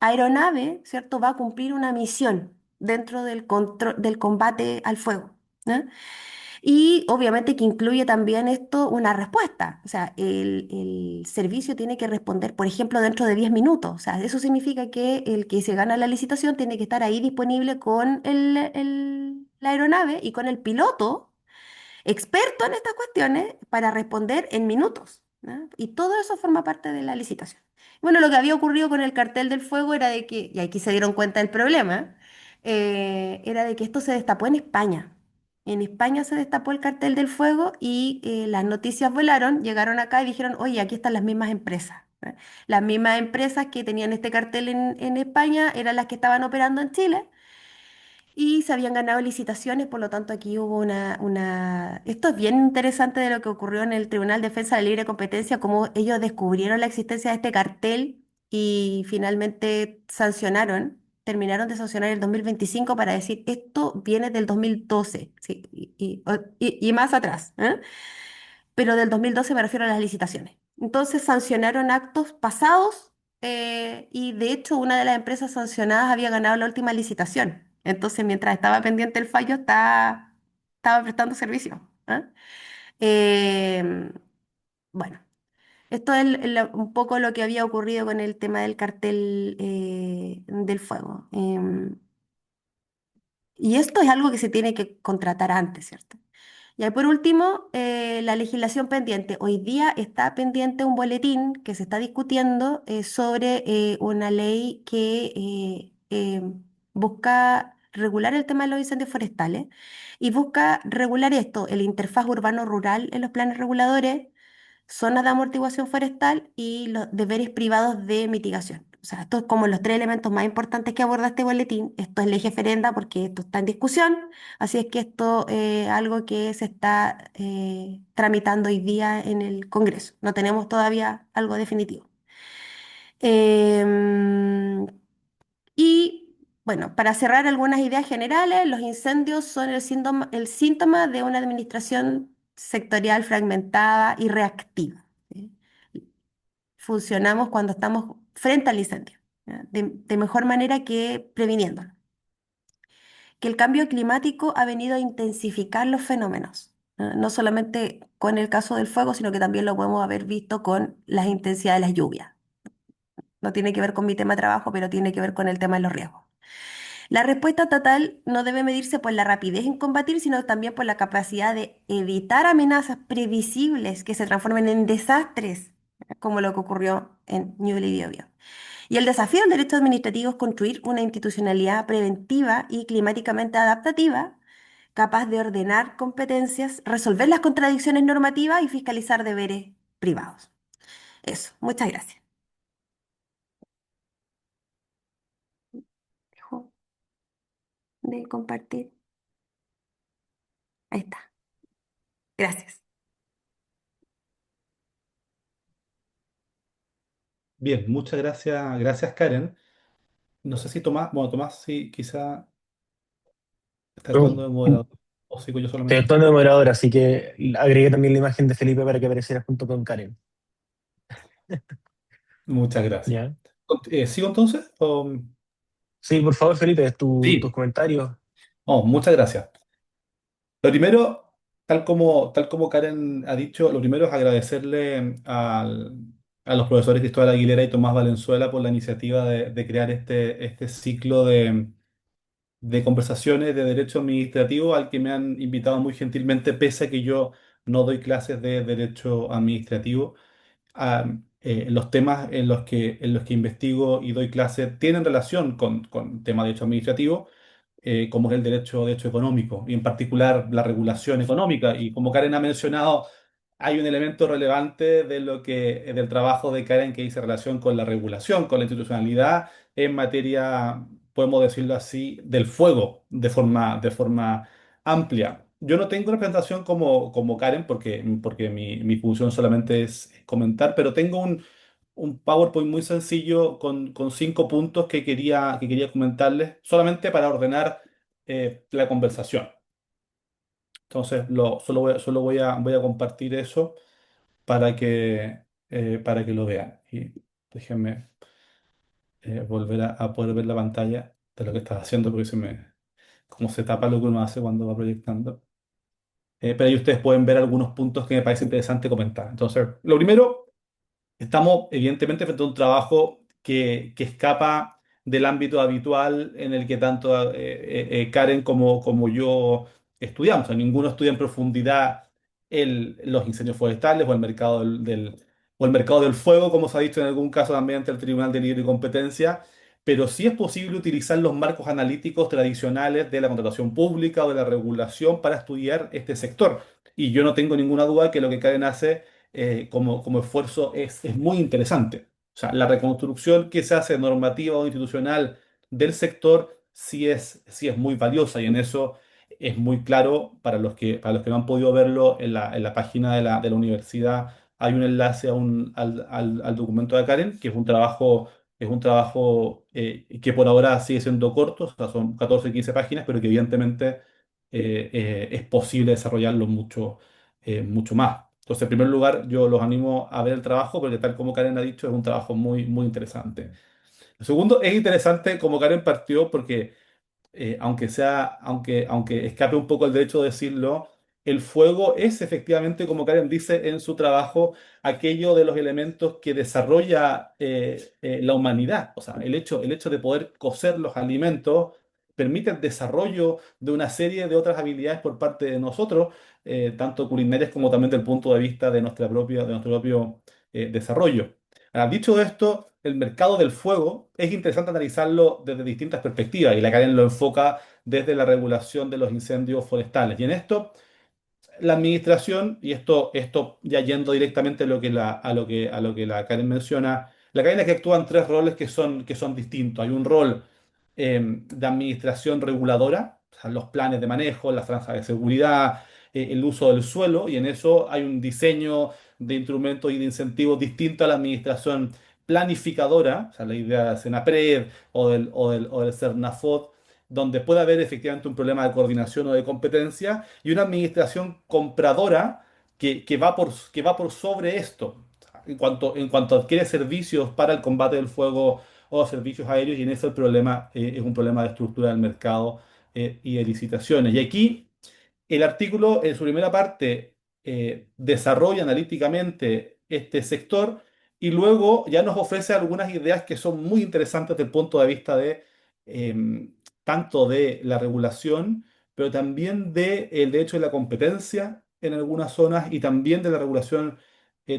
aeronave, ¿cierto? Va a cumplir una misión dentro del control, del combate al fuego, ¿no? Y obviamente que incluye también esto una respuesta. O sea, el servicio tiene que responder, por ejemplo, dentro de 10 minutos. O sea, eso significa que el que se gana la licitación tiene que estar ahí disponible con la aeronave y con el piloto experto en estas cuestiones para responder en minutos, ¿no? Y todo eso forma parte de la licitación. Bueno, lo que había ocurrido con el cartel del fuego era de que, y aquí se dieron cuenta del problema, era de que esto se destapó en España. En España se destapó el cartel del fuego y las noticias volaron, llegaron acá y dijeron, oye, aquí están las mismas empresas, ¿eh? Las mismas empresas que tenían este cartel en España eran las que estaban operando en Chile y se habían ganado licitaciones, por lo tanto aquí hubo Esto es bien interesante de lo que ocurrió en el Tribunal de Defensa de la Libre Competencia, cómo ellos descubrieron la existencia de este cartel y finalmente terminaron de sancionar el 2025 para decir, esto viene del 2012, sí, y más atrás, ¿eh? Pero del 2012 me refiero a las licitaciones. Entonces sancionaron actos pasados, y de hecho una de las empresas sancionadas había ganado la última licitación. Entonces mientras estaba pendiente el fallo estaba prestando servicio, ¿ah? Em, bueno, esto es un poco lo que había ocurrido con el tema del cartel del fuego. Y esto es algo que se tiene que contratar antes, ¿cierto? Y ahí por último, la legislación pendiente. Hoy día está pendiente un boletín que se está discutiendo sobre una ley que busca regular el tema de los incendios forestales y busca regular esto, el interfaz urbano-rural en los planes reguladores, zonas de amortiguación forestal y los deberes privados de mitigación. O sea, estos como los tres elementos más importantes que aborda este boletín. Esto es ley referenda porque esto está en discusión, así es que esto es algo que se está tramitando hoy día en el Congreso. No tenemos todavía algo definitivo. Em, y bueno, para cerrar algunas ideas generales, los incendios son el síntoma de una administración sectorial fragmentada y reactiva. ¿Sí? Funcionamos cuando estamos frente al incendio, ¿ya? De mejor manera que previniéndolo. Que el cambio climático ha venido a intensificar los fenómenos, ¿ya? No solamente con el caso del fuego, sino que también lo podemos haber visto con las intensidades de las lluvias. No tiene que ver con mi tema de trabajo, pero tiene que ver con el tema de los riesgos. La respuesta estatal no debe medirse por la rapidez en combatir, sino también por la capacidad de evitar amenazas previsibles que se transformen en desastres, como lo que ocurrió en Ñuble y Biobío. Y el desafío del derecho administrativo es construir una institucionalidad preventiva y climáticamente adaptativa, capaz de ordenar competencias, resolver las contradicciones normativas y fiscalizar deberes privados. Eso, muchas gracias. Dejo de compartir. Ahí está. Gracias. Bien, muchas gracias, gracias Karen. No sé si Tomás, bueno, Tomás sí, quizá está Yo actuando de moderador, o sigo yo estoy solamente. actuando de moderador, así que agregué también la imagen de Felipe para que apareciera junto con Karen. Muchas gracias. ¿Ya? ¿Sigo entonces? Sí, por favor, Felipe, tus Sí. comentarios. Oh, muchas gracias. Lo primero, tal como Karen ha dicho, lo primero es agradecerle a los profesores Cristóbal Aguilera y Tomás Valenzuela por la iniciativa de crear este ciclo de conversaciones de derecho administrativo al que me han invitado muy gentilmente, pese a que yo no doy clases de derecho administrativo. Los temas en los que investigo y doy clases tienen relación con temas de derecho administrativo, como es el derecho económico, y en particular la regulación económica. Y como Karen ha mencionado, hay un elemento relevante del trabajo de Karen que dice relación con la regulación, con la institucionalidad en materia, podemos decirlo así, del fuego de forma amplia. Yo no tengo representación como Karen porque mi función solamente es comentar, pero tengo un PowerPoint muy sencillo con 5 puntos que quería comentarles solamente para ordenar la conversación. Entonces, voy a compartir eso para que lo vean. Y déjenme volver a poder ver la pantalla de lo que estás haciendo, porque como se tapa lo que uno hace cuando va proyectando. Pero ahí ustedes pueden ver algunos puntos que me parece interesante comentar. Entonces, lo primero. Estamos evidentemente frente a un trabajo que escapa del ámbito habitual en el que tanto Karen como yo estudiamos. O sea, ninguno estudia en profundidad los incendios forestales o el mercado o el mercado del fuego, como se ha dicho en algún caso también ante el Tribunal de Libre y Competencia, pero sí es posible utilizar los marcos analíticos tradicionales de la contratación pública o de la regulación para estudiar este sector. Y yo no tengo ninguna duda que lo que Karen hace como esfuerzo es muy interesante. O sea, la reconstrucción que se hace normativa o institucional del sector sí es muy valiosa y en eso es muy claro para los que no han podido verlo en la página de la universidad. Hay un enlace al documento de Karen, que es un trabajo que por ahora sigue siendo corto, o sea, son 14 15 páginas, pero que evidentemente es posible desarrollarlo mucho más. Entonces, en primer lugar, yo los animo a ver el trabajo porque tal como Karen ha dicho, es un trabajo muy interesante. Lo segundo, es interesante como Karen partió porque, aunque escape un poco el derecho de decirlo, el fuego es efectivamente, como Karen dice en su trabajo, aquello de los elementos que desarrolla la humanidad. O sea, el hecho de poder cocer los alimentos permite el desarrollo de una serie de otras habilidades por parte de nosotros, tanto culinarias como también del punto de vista de nuestro propio desarrollo. Ahora, dicho esto, el mercado del fuego es interesante analizarlo desde distintas perspectivas y la Karen lo enfoca desde la regulación de los incendios forestales. Y en esto la administración, y esto ya yendo directamente a lo que la Karen menciona, la Karen es que actúan tres roles que son distintos. Hay un rol de administración reguladora, o sea, los planes de manejo, la franja de seguridad, el uso del suelo, y en eso hay un diseño de instrumentos y de incentivos distinto a la administración planificadora, o sea, la idea de Senapred o del Cernafod, donde puede haber efectivamente un problema de coordinación o de competencia y una administración compradora que va por sobre esto, en cuanto adquiere servicios para el combate del fuego o servicios aéreos, y en eso el problema es un problema de estructura del mercado y de licitaciones. Y aquí el artículo, en su primera parte, desarrolla analíticamente este sector y luego ya nos ofrece algunas ideas que son muy interesantes desde el punto de vista de tanto de la regulación, pero también del derecho de la competencia en algunas zonas y también de la regulación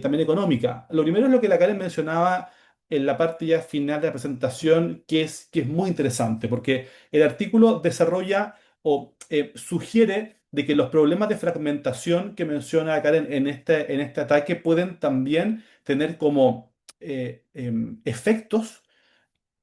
también económica. Lo primero es lo que la Karen mencionaba en la parte ya final de la presentación, que es muy interesante, porque el artículo desarrolla o sugiere de que los problemas de fragmentación que menciona Karen en este ataque pueden también tener como efectos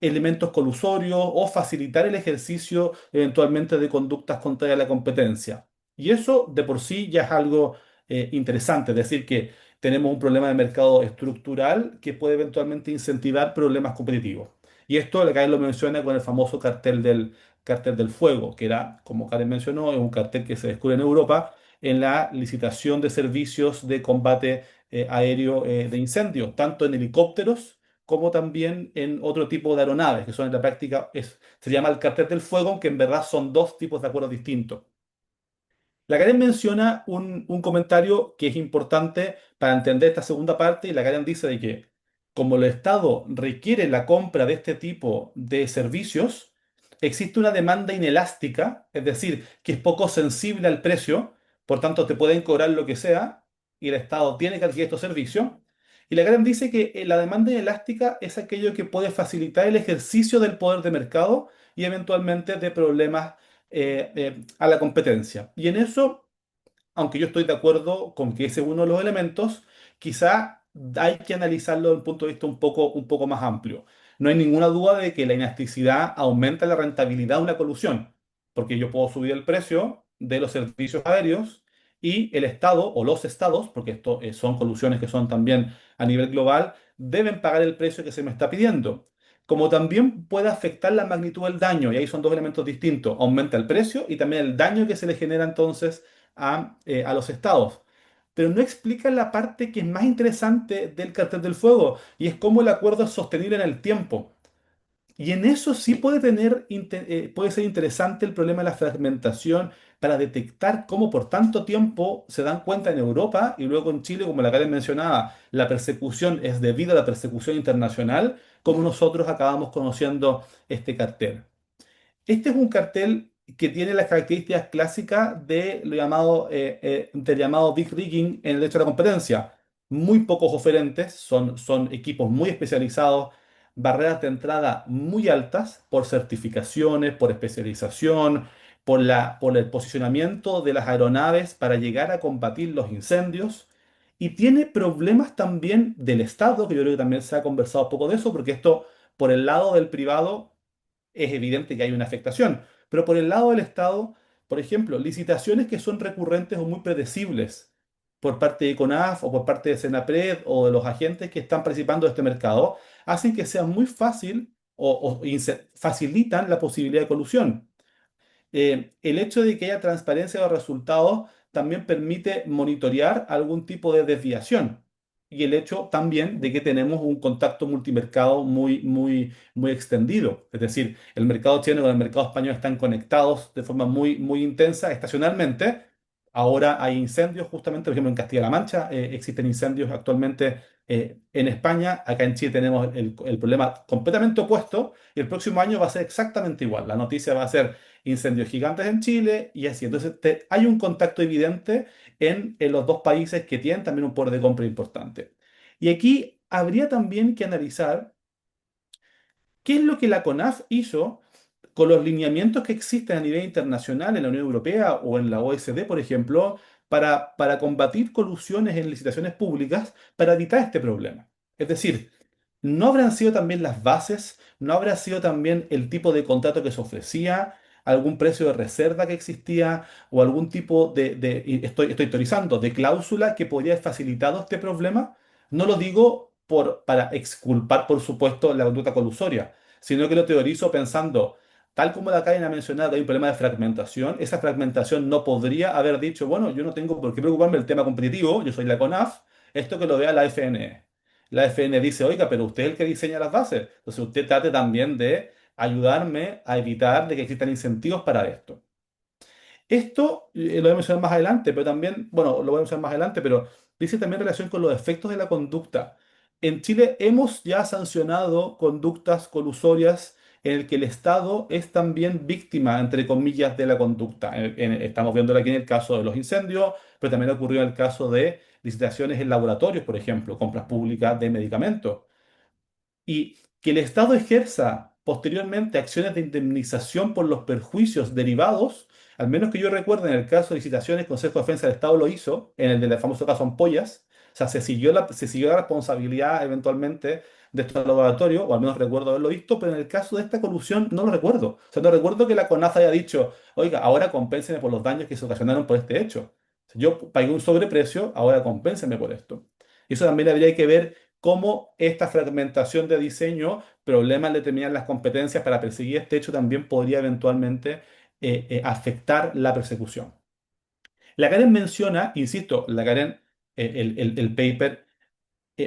elementos colusorios o facilitar el ejercicio eventualmente de conductas contrarias a la competencia. Y eso de por sí ya es algo interesante, es decir, que tenemos un problema de mercado estructural que puede eventualmente incentivar problemas competitivos. Y esto, Karen lo menciona con el famoso cartel del fuego, que era, como Karen mencionó, es un cartel que se descubre en Europa en la licitación de servicios de combate aéreo de incendios, tanto en helicópteros como también en otro tipo de aeronaves, que son en la práctica, se llama el cartel del fuego, aunque en verdad son dos tipos de acuerdos distintos. La Karen menciona un comentario que es importante para entender esta segunda parte, y la Karen dice de que como el Estado requiere la compra de este tipo de servicios, existe una demanda inelástica, es decir, que es poco sensible al precio, por tanto te pueden cobrar lo que sea y el Estado tiene que adquirir estos servicios. Y la Karen dice que la demanda inelástica es aquello que puede facilitar el ejercicio del poder de mercado y eventualmente de problemas a la competencia. Y en eso, aunque yo estoy de acuerdo con que ese es uno de los elementos, quizá hay que analizarlo desde un punto de vista un poco más amplio. No hay ninguna duda de que la inasticidad aumenta la rentabilidad de una colusión, porque yo puedo subir el precio de los servicios aéreos y el Estado o los estados, porque esto son colusiones que son también a nivel global, deben pagar el precio que se me está pidiendo. Como también puede afectar la magnitud del daño, y ahí son dos elementos distintos, aumenta el precio y también el daño que se le genera entonces a los estados. Pero no explica la parte que es más interesante del cartel del fuego, y es cómo el acuerdo es sostenible en el tiempo. Y en eso sí puede ser interesante el problema de la fragmentación para detectar cómo por tanto tiempo se dan cuenta en Europa y luego en Chile, como la Karen mencionaba, la persecución es debido a la persecución internacional, como nosotros acabamos conociendo este cartel. Este es un cartel que tiene las características clásicas del llamado Big Rigging en el derecho a la competencia. Muy pocos oferentes, son equipos muy especializados, barreras de entrada muy altas por certificaciones, por especialización, por el posicionamiento de las aeronaves para llegar a combatir los incendios. Y tiene problemas también del Estado, que yo creo que también se ha conversado un poco de eso, porque esto por el lado del privado es evidente que hay una afectación. Pero por el lado del Estado, por ejemplo, licitaciones que son recurrentes o muy predecibles por parte de CONAF o por parte de Senapred o de los agentes que están participando de este mercado, hacen que sea muy fácil facilitan la posibilidad de colusión. El hecho de que haya transparencia de los resultados también permite monitorear algún tipo de desviación. Y el hecho también de que tenemos un contacto multimercado muy extendido. Es decir, el mercado chino con el mercado español están conectados de forma muy intensa estacionalmente. Ahora hay incendios, justamente, por ejemplo, en Castilla-La Mancha existen incendios actualmente En España, acá en Chile tenemos el problema completamente opuesto y el próximo año va a ser exactamente igual. La noticia va a ser incendios gigantes en Chile y así. Entonces, hay un contacto evidente en los dos países que tienen también un poder de compra importante. Y aquí habría también que analizar qué es lo que la CONAF hizo con los lineamientos que existen a nivel internacional en la Unión Europea o en la OECD, por ejemplo, para combatir colusiones en licitaciones públicas para evitar este problema. Es decir, ¿no habrán sido también las bases? ¿No habrá sido también el tipo de contrato que se ofrecía? ¿Algún precio de reserva que existía? ¿O algún tipo y estoy teorizando, de cláusula que podría haber facilitado este problema? No lo digo para exculpar, por supuesto, la conducta colusoria, sino que lo teorizo pensando, tal como la cadena ha mencionado que hay un problema de fragmentación, esa fragmentación no podría haber dicho, bueno, yo no tengo por qué preocuparme del tema competitivo, yo soy la CONAF, esto que lo vea la FNE. La FN dice, oiga, pero usted es el que diseña las bases, entonces usted trate también de ayudarme a evitar de que existan incentivos para esto. Esto lo voy a mencionar más adelante, pero también, bueno, lo voy a mencionar más adelante, pero dice también relación con los efectos de la conducta. En Chile hemos ya sancionado conductas colusorias en el que el Estado es también víctima, entre comillas, de la conducta. Estamos viéndolo aquí en el caso de los incendios, pero también ocurrió en el caso de licitaciones en laboratorios, por ejemplo, compras públicas de medicamentos y que el Estado ejerza posteriormente acciones de indemnización por los perjuicios derivados, al menos que yo recuerde en el caso de licitaciones, el Consejo de Defensa del Estado lo hizo, en el del famoso caso Ampollas, o sea, se siguió la responsabilidad eventualmente de estos laboratorios, o al menos recuerdo haberlo visto, pero en el caso de esta colusión no lo recuerdo. O sea, no recuerdo que la CONAF haya dicho, oiga, ahora compénseme por los daños que se ocasionaron por este hecho. Yo pagué un sobreprecio, ahora compénseme por esto. Y eso también habría que ver cómo esta fragmentación de diseño, problemas en determinar las competencias para perseguir este hecho también podría eventualmente afectar la persecución. La Karen menciona, insisto, la Karen, el paper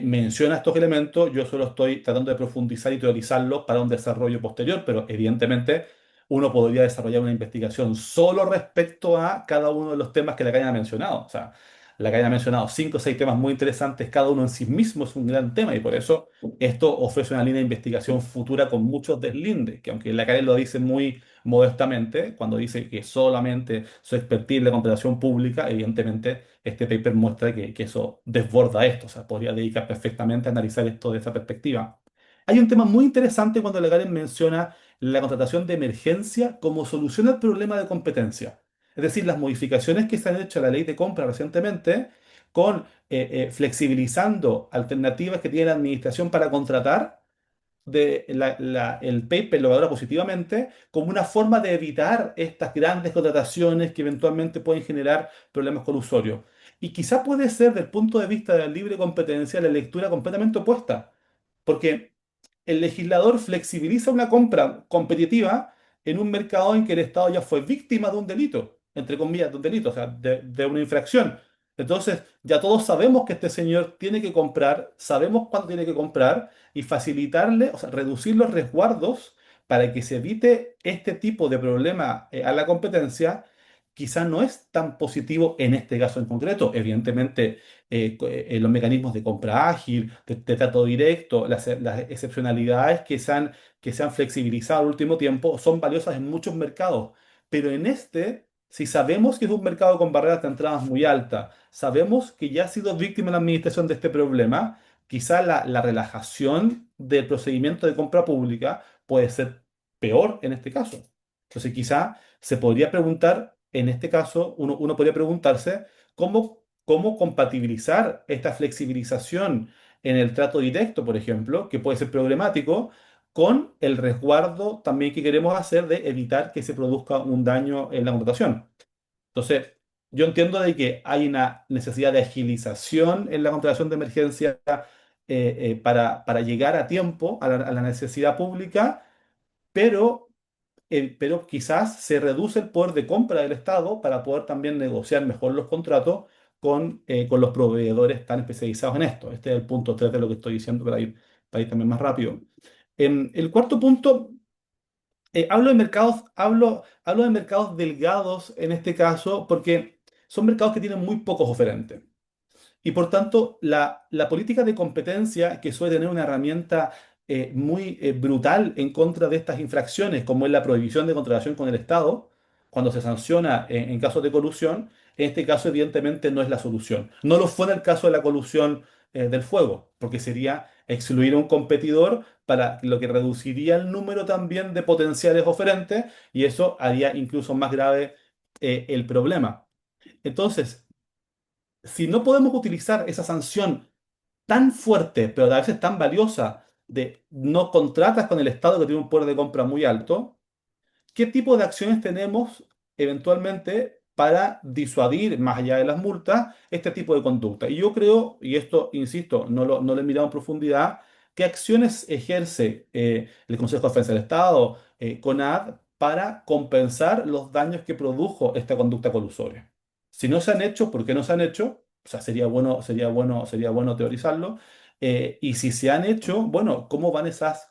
menciona estos elementos, yo solo estoy tratando de profundizar y teorizarlos para un desarrollo posterior, pero evidentemente uno podría desarrollar una investigación solo respecto a cada uno de los temas que la Karen ha mencionado. O sea, la Karen ha mencionado 5 o 6 temas muy interesantes, cada uno en sí mismo es un gran tema y por eso esto ofrece una línea de investigación futura con muchos deslindes, que aunque la Karen lo dice muy modestamente, cuando dice que solamente su expertise en la contratación pública, evidentemente este paper muestra que eso desborda esto, o sea, podría dedicar perfectamente a analizar esto de esa perspectiva. Hay un tema muy interesante cuando Legaren menciona la contratación de emergencia como solución al problema de competencia. Es decir, las modificaciones que se han hecho a la ley de compra recientemente con flexibilizando alternativas que tiene la administración para contratar el paper lo valora positivamente como una forma de evitar estas grandes contrataciones que eventualmente pueden generar problemas colusorios. Y quizá puede ser, desde el punto de vista de la libre competencia, la lectura completamente opuesta, porque el legislador flexibiliza una compra competitiva en un mercado en que el Estado ya fue víctima de un delito, entre comillas, de un delito, o sea, de una infracción. Entonces, ya todos sabemos que este señor tiene que comprar, sabemos cuándo tiene que comprar y facilitarle, o sea, reducir los resguardos para que se evite este tipo de problema a la competencia, quizá no es tan positivo en este caso en concreto. Evidentemente, los mecanismos de compra ágil, de trato directo, las excepcionalidades que se han flexibilizado al último tiempo son valiosas en muchos mercados. Pero en este, si sabemos que es un mercado con barreras de entradas muy altas, sabemos que ya ha sido víctima la administración de este problema, quizá la relajación del procedimiento de compra pública puede ser peor en este caso. Entonces, quizá se podría preguntar, en este caso, uno podría preguntarse cómo compatibilizar esta flexibilización en el trato directo, por ejemplo, que puede ser problemático, con el resguardo también que queremos hacer de evitar que se produzca un daño en la contratación. Entonces, yo entiendo de que hay una necesidad de agilización en la contratación de emergencia para llegar a tiempo a la necesidad pública, pero pero quizás se reduce el poder de compra del Estado para poder también negociar mejor los contratos con los proveedores tan especializados en esto. Este es el punto 3 de lo que estoy diciendo para ir también más rápido. En el cuarto punto, hablo de mercados delgados en este caso porque son mercados que tienen muy pocos oferentes. Y por tanto, la política de competencia, que suele tener una herramienta muy brutal en contra de estas infracciones, como es la prohibición de contratación con el Estado, cuando se sanciona en casos de colusión, en este caso evidentemente no es la solución. No lo fue en el caso de la colusión del fuego, porque sería excluir a un competidor para lo que reduciría el número también de potenciales oferentes y eso haría incluso más grave el problema. Entonces, si no podemos utilizar esa sanción tan fuerte, pero a veces tan valiosa, de no contratas con el Estado que tiene un poder de compra muy alto, ¿qué tipo de acciones tenemos eventualmente para disuadir, más allá de las multas, este tipo de conducta? Y yo creo, y esto, insisto, no lo he mirado en profundidad, ¿qué acciones ejerce el Consejo de Defensa del Estado, CONAD, para compensar los daños que produjo esta conducta colusoria? Si no se han hecho, ¿por qué no se han hecho? O sea, sería bueno teorizarlo. Y si se han hecho, bueno, ¿cómo van esas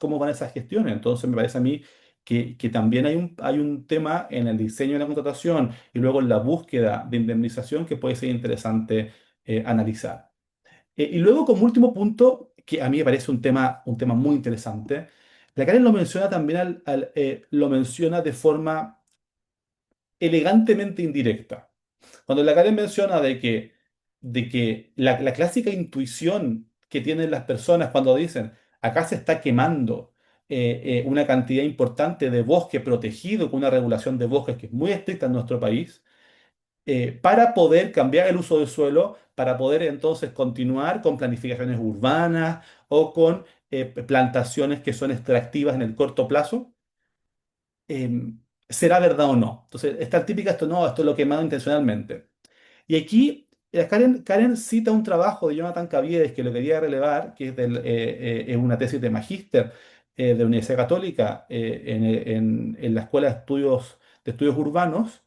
gestiones? Entonces me parece a mí que también hay un tema en el diseño de la contratación y luego en la búsqueda de indemnización que puede ser interesante analizar. Y luego, como último punto, que a mí me parece un tema muy interesante, la Karen lo menciona también, lo menciona de forma elegantemente indirecta. Cuando la Karen menciona de que la clásica intuición que tienen las personas cuando dicen, acá se está quemando una cantidad importante de bosque protegido con una regulación de bosques que es muy estricta en nuestro país, para poder cambiar el uso del suelo, para poder entonces continuar con planificaciones urbanas o con plantaciones que son extractivas en el corto plazo, ¿será verdad o no? Entonces, está típica esto, no, esto lo quemado intencionalmente. Y aquí Karen cita un trabajo de Jonathan Caviedes que lo quería relevar, que es una tesis de magíster de la Universidad Católica en la Escuela de Estudios Urbanos,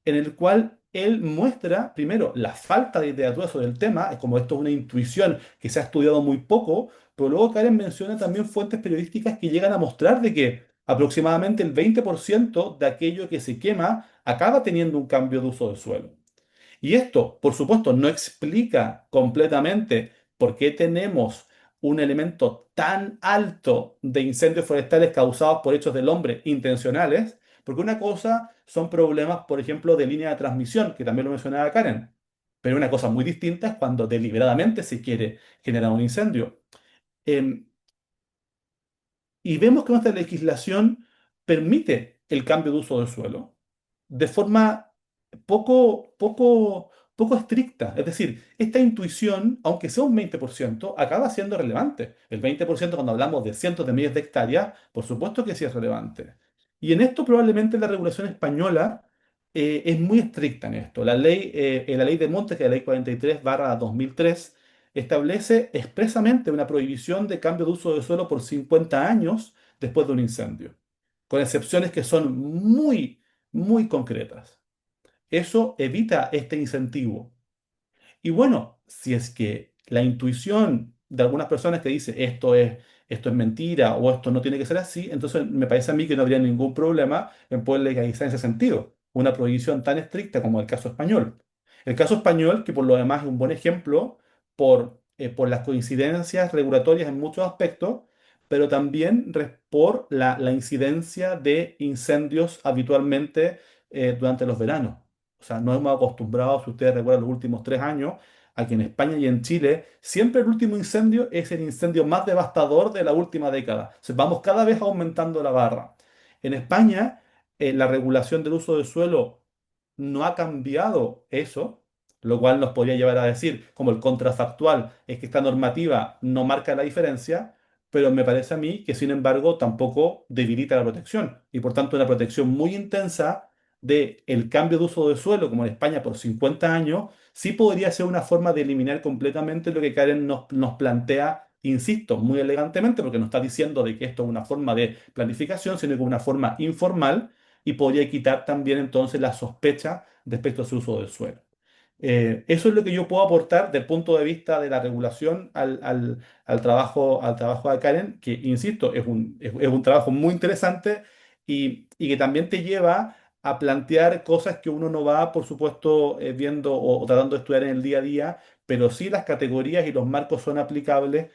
en el cual él muestra, primero, la falta de literatura sobre el tema, es como esto es una intuición que se ha estudiado muy poco, pero luego Karen menciona también fuentes periodísticas que llegan a mostrar de que aproximadamente el 20% de aquello que se quema acaba teniendo un cambio de uso del suelo. Y esto, por supuesto, no explica completamente por qué tenemos un elemento tan alto de incendios forestales causados por hechos del hombre intencionales, porque una cosa son problemas, por ejemplo, de línea de transmisión, que también lo mencionaba Karen, pero una cosa muy distinta es cuando deliberadamente se quiere generar un incendio. Em, y vemos que nuestra legislación permite el cambio de uso del suelo de forma poco estricta. Es decir, esta intuición, aunque sea un 20%, acaba siendo relevante. El 20% cuando hablamos de cientos de miles de hectáreas, por supuesto que sí es relevante. Y en esto probablemente la regulación española es muy estricta en esto. La ley de montes, que es la ley 43/2003, establece expresamente una prohibición de cambio de uso de suelo por 50 años después de un incendio, con excepciones que son muy, muy concretas. Eso evita este incentivo. Y bueno, si es que la intuición de algunas personas que dice esto es mentira o esto no tiene que ser así, entonces me parece a mí que no habría ningún problema en poder legalizar en ese sentido, una prohibición tan estricta como el caso español. El caso español, que por lo demás es un buen ejemplo por las coincidencias regulatorias en muchos aspectos, pero también por la incidencia de incendios habitualmente durante los veranos. O sea, nos hemos acostumbrado, si ustedes recuerdan los últimos 3 años, a que en España y en Chile siempre el último incendio es el incendio más devastador de la última década. O sea, vamos cada vez aumentando la barra. En España, la regulación del uso del suelo no ha cambiado eso, lo cual nos podría llevar a decir, como el contrafactual, es que esta normativa no marca la diferencia, pero me parece a mí que, sin embargo, tampoco debilita la protección. Y por tanto, una protección muy intensa de el cambio de uso de suelo, como en España por 50 años, sí podría ser una forma de eliminar completamente lo que Karen nos plantea, insisto, muy elegantemente, porque no está diciendo de que esto es una forma de planificación, sino que es una forma informal y podría quitar también entonces la sospecha respecto a su uso del suelo. Eso es lo que yo puedo aportar del punto de vista de la regulación al trabajo de Karen, que, insisto, es un trabajo muy interesante y que también te lleva a plantear cosas que uno no va, por supuesto, viendo o tratando de estudiar en el día a día, pero sí las categorías y los marcos son aplicables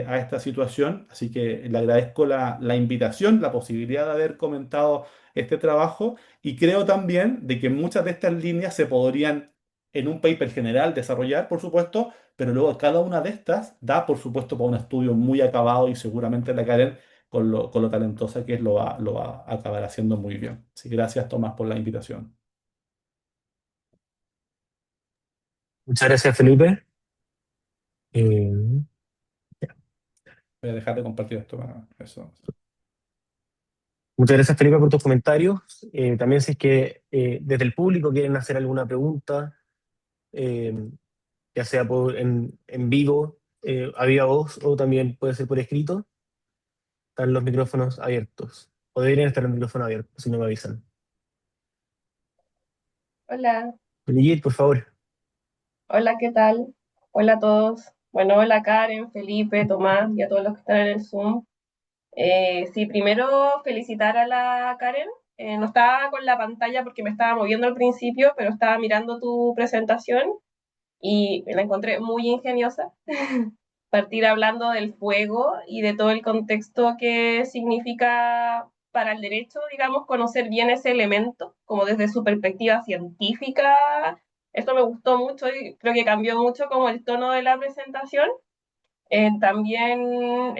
a esta situación. Así que le agradezco la invitación, la posibilidad de haber comentado este trabajo y creo también de que muchas de estas líneas se podrían en un paper general desarrollar, por supuesto, pero luego cada una de estas da, por supuesto, para un estudio muy acabado y seguramente la Karen con lo talentosa que es, lo va a acabar haciendo muy bien. Sí, gracias, Tomás, por la invitación. Muchas gracias, Felipe. Eh, Voy a dejar de compartir esto. Eso. Muchas gracias, Felipe, por tus comentarios. También si es que desde el público quieren hacer alguna pregunta, eh, ya sea en vivo, a viva voz, o también puede ser por escrito, están los micrófonos abiertos. O deberían estar los micrófonos abiertos, si no me avisan. Hola, Brigitte, por favor. hola, ¿qué tal? Hola a todos. Bueno, hola Karen, Felipe, Tomás y a todos los que están en el Zoom. Sí, primero felicitar a la Karen. No estaba con la pantalla porque me estaba moviendo al principio, pero estaba mirando tu presentación y la encontré muy ingeniosa. Partir hablando del fuego y de todo el contexto que significa para el derecho, digamos, conocer bien ese elemento, como desde su perspectiva científica. Esto me gustó mucho y creo que cambió mucho como el tono de la presentación. También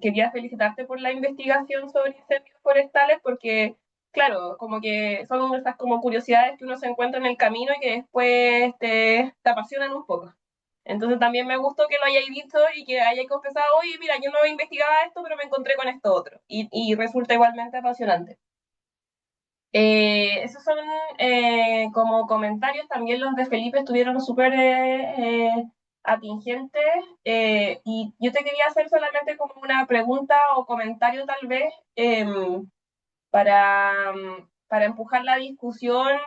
quería felicitarte por la investigación sobre incendios forestales porque, claro, como que son esas como curiosidades que uno se encuentra en el camino y que después te apasionan un poco. Entonces también me gustó que lo hayáis visto y que hayáis confesado, oye, mira, yo no investigaba esto, pero me encontré con esto otro. Y resulta igualmente apasionante. Esos son como comentarios, también los de Felipe estuvieron súper atingentes y yo te quería hacer solamente como una pregunta o comentario tal vez para empujar la discusión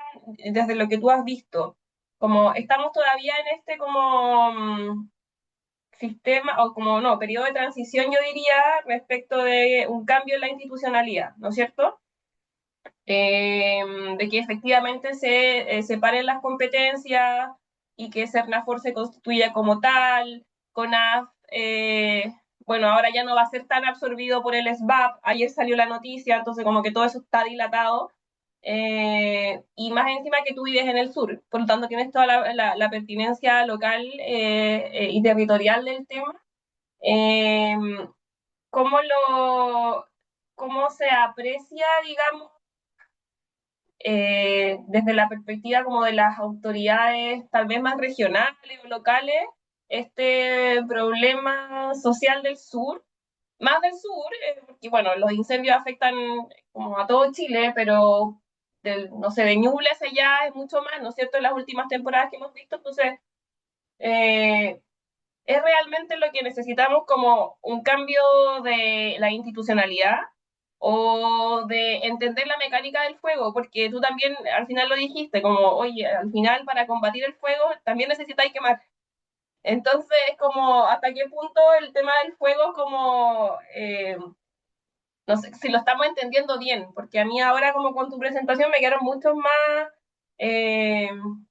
desde lo que tú has visto. Como estamos todavía en este como sistema o como no, periodo de transición yo diría respecto de un cambio en la institucionalidad, ¿no es cierto? De que efectivamente se separen las competencias y que CERNAFOR se constituya como tal, CONAF, bueno, ahora ya no va a ser tan absorbido por el SBAP, ayer salió la noticia, entonces como que todo eso está dilatado, y más encima que tú vives en el sur, por lo tanto tienes toda la pertinencia local y territorial del tema. Eh, ¿Cómo cómo se aprecia, digamos, desde la perspectiva como de las autoridades tal vez más regionales o locales, este problema social del sur, más del sur, porque bueno, los incendios afectan como a todo Chile, pero no sé, de Ñuble hacia allá es mucho más, ¿no es cierto?, en las últimas temporadas que hemos visto, entonces eh, es realmente lo que necesitamos como un cambio de la institucionalidad o de entender la mecánica del fuego, porque tú también al final lo dijiste, como, oye, al final para combatir el fuego también necesitáis quemar. Entonces, como, ¿hasta qué punto el tema del fuego como, no sé, si lo estamos entendiendo bien? Porque a mí ahora como con tu presentación me quedaron muchos más eh,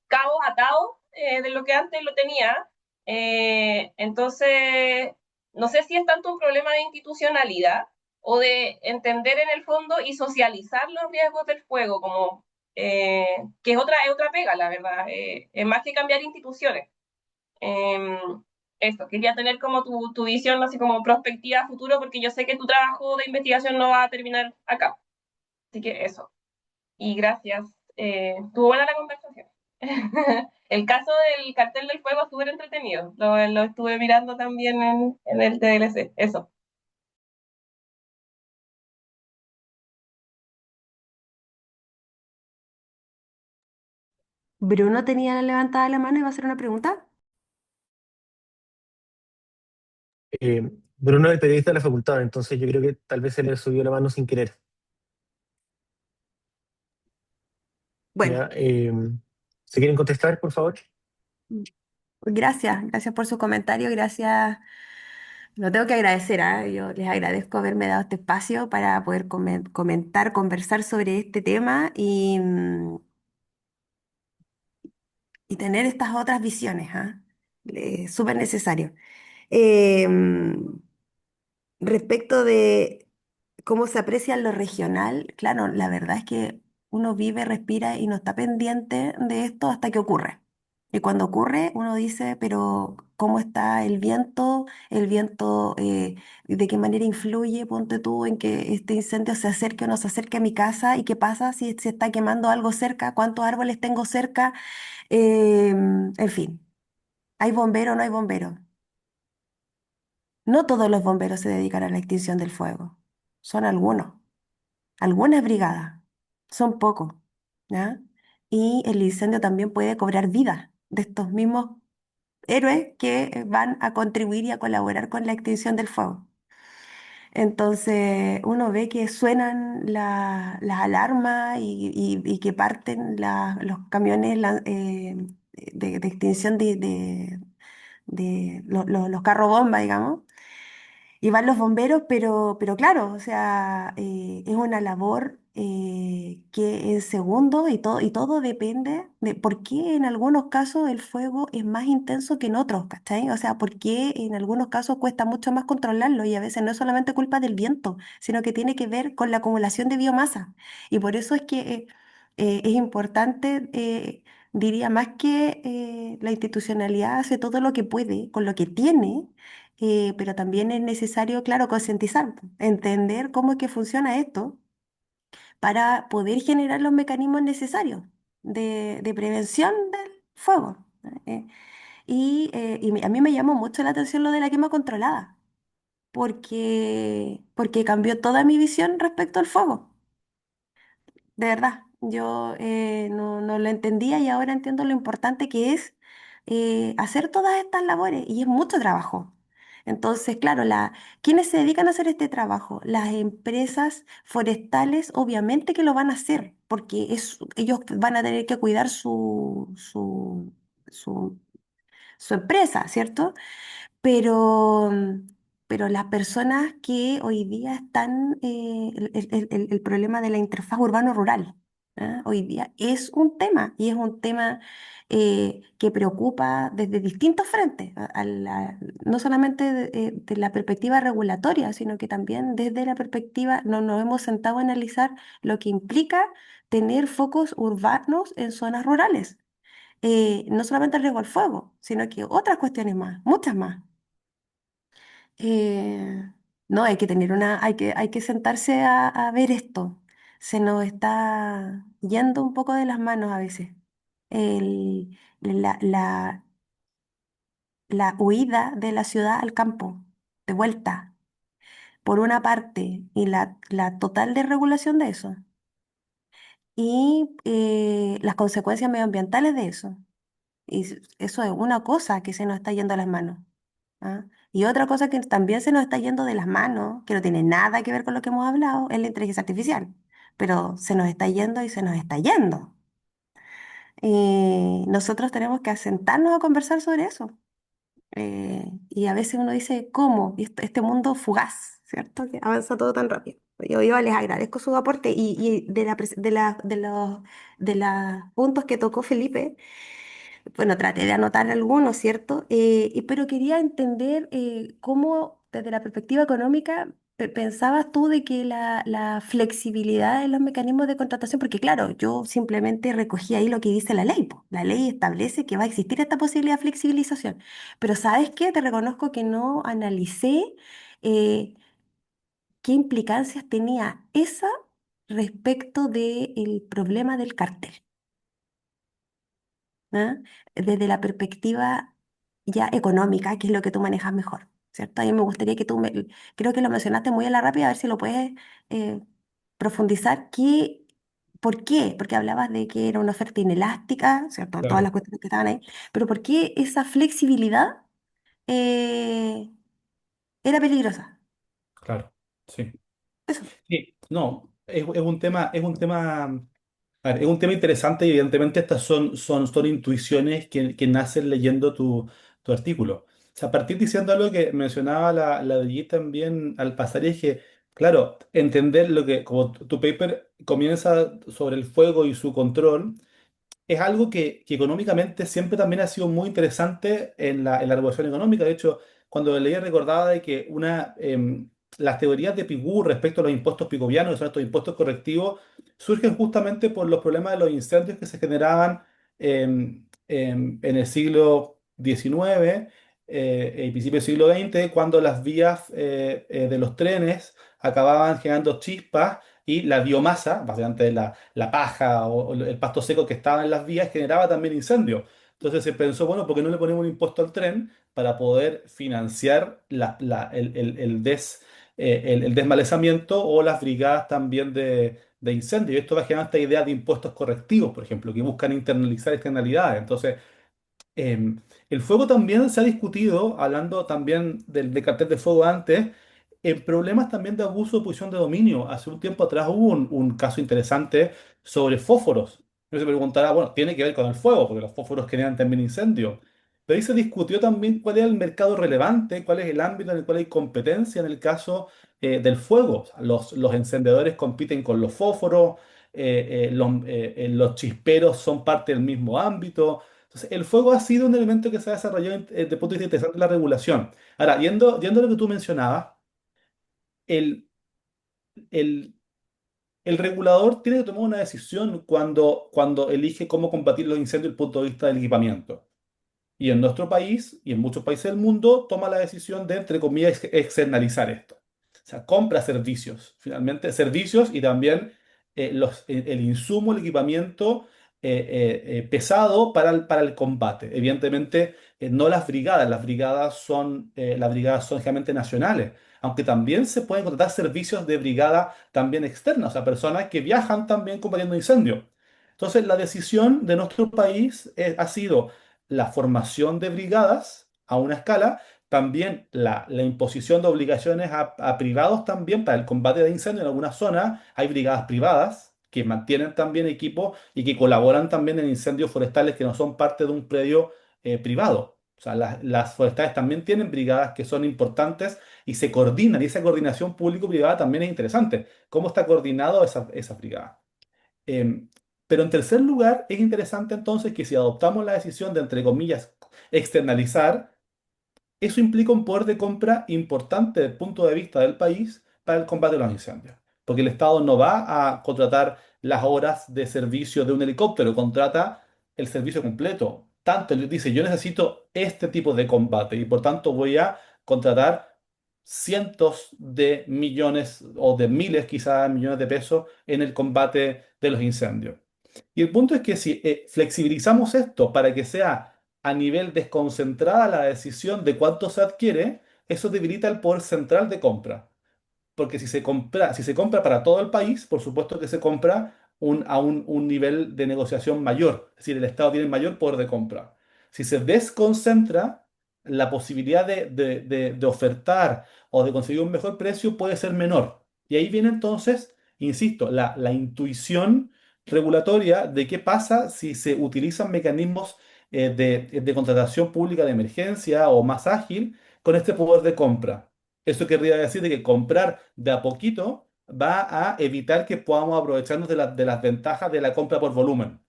cabos atados de lo que antes lo tenía. Entonces, no sé si es tanto un problema de institucionalidad o de entender en el fondo y socializar los riesgos del fuego, como que es otra pega, la verdad, es más que cambiar instituciones. Eh, Eso, quería tener como tu visión así como prospectiva a futuro, porque yo sé que tu trabajo de investigación no va a terminar acá. Así que eso. Y gracias. Estuvo buena la conversación. El caso del cartel del fuego estuvo entretenido. Lo estuve mirando también en el TLC. Eso. Bruno tenía levantada la mano y va a hacer una pregunta. Bruno es el periodista de la facultad, entonces yo creo que tal vez se le subió la mano sin querer. Bueno, ¿Ya? ¿Se quieren contestar, por favor? gracias por su comentario, gracias Lo tengo que agradecer, ¿ah? Yo les agradezco haberme dado este espacio para poder comentar, conversar sobre este tema y tener estas otras visiones, ¿ah? Súper necesario. Em, Respecto de cómo se aprecia lo regional, claro, la verdad es que uno vive, respira y no está pendiente de esto hasta que ocurre. Y cuando ocurre, uno dice, pero ¿cómo está el viento? El viento, ¿de qué manera influye, ponte tú, en que este incendio se acerque o no se acerque a mi casa? ¿Y qué pasa si se está quemando algo cerca? ¿Cuántos árboles tengo cerca? En fin, ¿hay bombero o no hay bombero? No todos los bomberos se dedican a la extinción del fuego, son algunos, algunas brigadas, son pocos, ¿ya? Y el incendio también puede cobrar vida de estos mismos héroes que van a contribuir y a colaborar con la extinción del fuego. Entonces uno ve que suenan las alarmas y que parten los camiones de extinción de los carro bomba, digamos, y van los bomberos, pero claro, o sea, es una labor que en segundos y todo depende de por qué en algunos casos el fuego es más intenso que en otros, ¿cachai? O sea, por qué en algunos casos cuesta mucho más controlarlo y a veces no es solamente culpa del viento, sino que tiene que ver con la acumulación de biomasa. Y por eso es que es importante, diría más que la institucionalidad hace todo lo que puede con lo que tiene, pero también es necesario, claro, concientizar, entender cómo es que funciona esto para poder generar los mecanismos necesarios de prevención del fuego. ¿Eh? A mí me llamó mucho la atención lo de la quema controlada, porque cambió toda mi visión respecto al fuego. De verdad, yo no lo entendía y ahora entiendo lo importante que es hacer todas estas labores y es mucho trabajo. Entonces, claro, ¿quiénes se dedican a hacer este trabajo? Las empresas forestales obviamente que lo van a hacer porque ellos van a tener que cuidar su, su empresa, ¿cierto? Pero, pero las personas que hoy día están, el problema de la interfaz urbano-rural, ¿ah? Hoy día es un tema y es un tema que preocupa desde distintos frentes, no solamente de la perspectiva regulatoria, sino que también desde la perspectiva, no nos hemos sentado a analizar lo que implica tener focos urbanos en zonas rurales. No solamente el riesgo al fuego, sino que otras cuestiones más, muchas más. Eh, no, hay que tener hay que sentarse a ver esto. Se nos está yendo un poco de las manos a veces. El- la, la, la huida de la ciudad al campo, de vuelta, por una parte, y la total desregulación de eso, y las consecuencias medioambientales de eso. Eso es una cosa que se nos está yendo a las manos. ¿Ah? Y otra cosa que también se nos está yendo de las manos, que no tiene nada que ver con lo que hemos hablado, es la inteligencia artificial. Pero se nos está yendo y se nos está yendo. Y nosotros tenemos que sentarnos a conversar sobre eso. Y a veces uno dice, ¿cómo? Y este mundo fugaz, ¿cierto? Que avanza todo tan rápido. Yo les agradezco su aporte y de los puntos que tocó Felipe. Bueno, traté de anotar algunos, ¿cierto? Pero quería entender cómo, desde la perspectiva económica, pensabas tú de que la flexibilidad en los mecanismos de contratación, porque claro, yo simplemente recogí ahí lo que dice la ley, po. La ley establece que va a existir esta posibilidad de flexibilización. Pero ¿sabes qué? Te reconozco que no analicé eh, qué implicancias tenía esa respecto del problema del cartel. ¿Ah? Desde la perspectiva ya económica, que es lo que tú manejas mejor, ¿cierto? A mí me gustaría que creo que lo mencionaste muy a la rápida, a ver si lo puedes eh, profundizar. ¿Por qué? Porque hablabas de que era una oferta inelástica, ¿cierto? Todas las Claro, cuestiones que estaban ahí, pero ¿por qué esa flexibilidad eh, era peligrosa? claro, sí. Eso. Sí, no, a ver, es un tema interesante y evidentemente estas son intuiciones que nacen leyendo tu artículo. sea, partir diciendo algo que mencionaba la Brigitte también al pasar, y es que, claro, entender lo que, como tu paper comienza sobre el fuego y su control, es algo que económicamente siempre también ha sido muy interesante en la regulación económica. De hecho, cuando leí recordaba de que las teorías de Pigou respecto a los impuestos picovianos, que son estos impuestos correctivos, surgen justamente por los problemas de los incendios que se generaban en el siglo XIX y principio del siglo XX, cuando las vías de los trenes acababan generando chispas y la biomasa, básicamente la paja o el pasto seco que estaba en las vías, generaba también incendios. Entonces se pensó, bueno, ¿por qué no le ponemos un impuesto al tren para poder financiar el desmalezamiento o las brigadas también de incendio? Y esto va a generar esta idea de impuestos correctivos, por ejemplo, que buscan internalizar externalidades. Entonces, el fuego también se ha discutido, hablando también del cartel de fuego antes, en problemas también de abuso de posición de dominio. Hace un tiempo atrás hubo un caso interesante sobre fósforos. Uno se preguntará, bueno, tiene que ver con el fuego, porque los fósforos generan también incendios. Pero ahí se discutió también cuál es el mercado relevante, cuál es el ámbito en el cual hay competencia en el caso del fuego. O sea, los encendedores compiten con los fósforos, los chisperos son parte del mismo ámbito. Entonces, el fuego ha sido un elemento que se ha desarrollado desde el punto de vista interesante de la regulación. Ahora, yendo a lo que tú mencionabas, el, el, el regulador tiene que tomar una decisión cuando elige cómo combatir los incendios desde el punto de vista del equipamiento. Y en nuestro país y en muchos países del mundo toma la decisión de, entre comillas, externalizar esto. O sea, compra servicios, finalmente servicios y también el insumo, el equipamiento pesado para el combate. Evidentemente, no las brigadas son generalmente nacionales, aunque también se pueden contratar servicios de brigada también externas, o sea, personas que viajan también combatiendo incendios. Entonces, la decisión de nuestro país ha sido la formación de brigadas a una escala, también la imposición de obligaciones a privados también para el combate de incendios. En algunas zonas hay brigadas privadas que mantienen también equipos y que colaboran también en incendios forestales que no son parte de un predio privado. O sea, las forestales también tienen brigadas que son importantes y se coordinan, y esa coordinación público-privada también es interesante. ¿Cómo está coordinado esa brigada? Em, pero en tercer lugar, es interesante entonces que si adoptamos la decisión de, entre comillas, externalizar, eso implica un poder de compra importante desde el punto de vista del país para el combate de los incendios. Porque el Estado no va a contratar las horas de servicio de un helicóptero, contrata el servicio completo. Tanto él dice, yo necesito este tipo de combate y por tanto voy a contratar cientos de millones o de miles quizás millones de pesos en el combate de los incendios. Y el punto es que si flexibilizamos esto para que sea a nivel desconcentrada la decisión de cuánto se adquiere, eso debilita el poder central de compra. Porque si se compra para todo el país, por supuesto que se compra un nivel de negociación mayor. Es decir, el Estado tiene mayor poder de compra. Si se desconcentra, la posibilidad de ofertar o de conseguir un mejor precio puede ser menor. Y ahí viene entonces, insisto, la intuición regulatoria de qué pasa si se utilizan mecanismos de contratación pública de emergencia o más ágil con este poder de compra. Eso querría decir de que comprar de a poquito va a evitar que podamos aprovecharnos de las ventajas de la compra por volumen.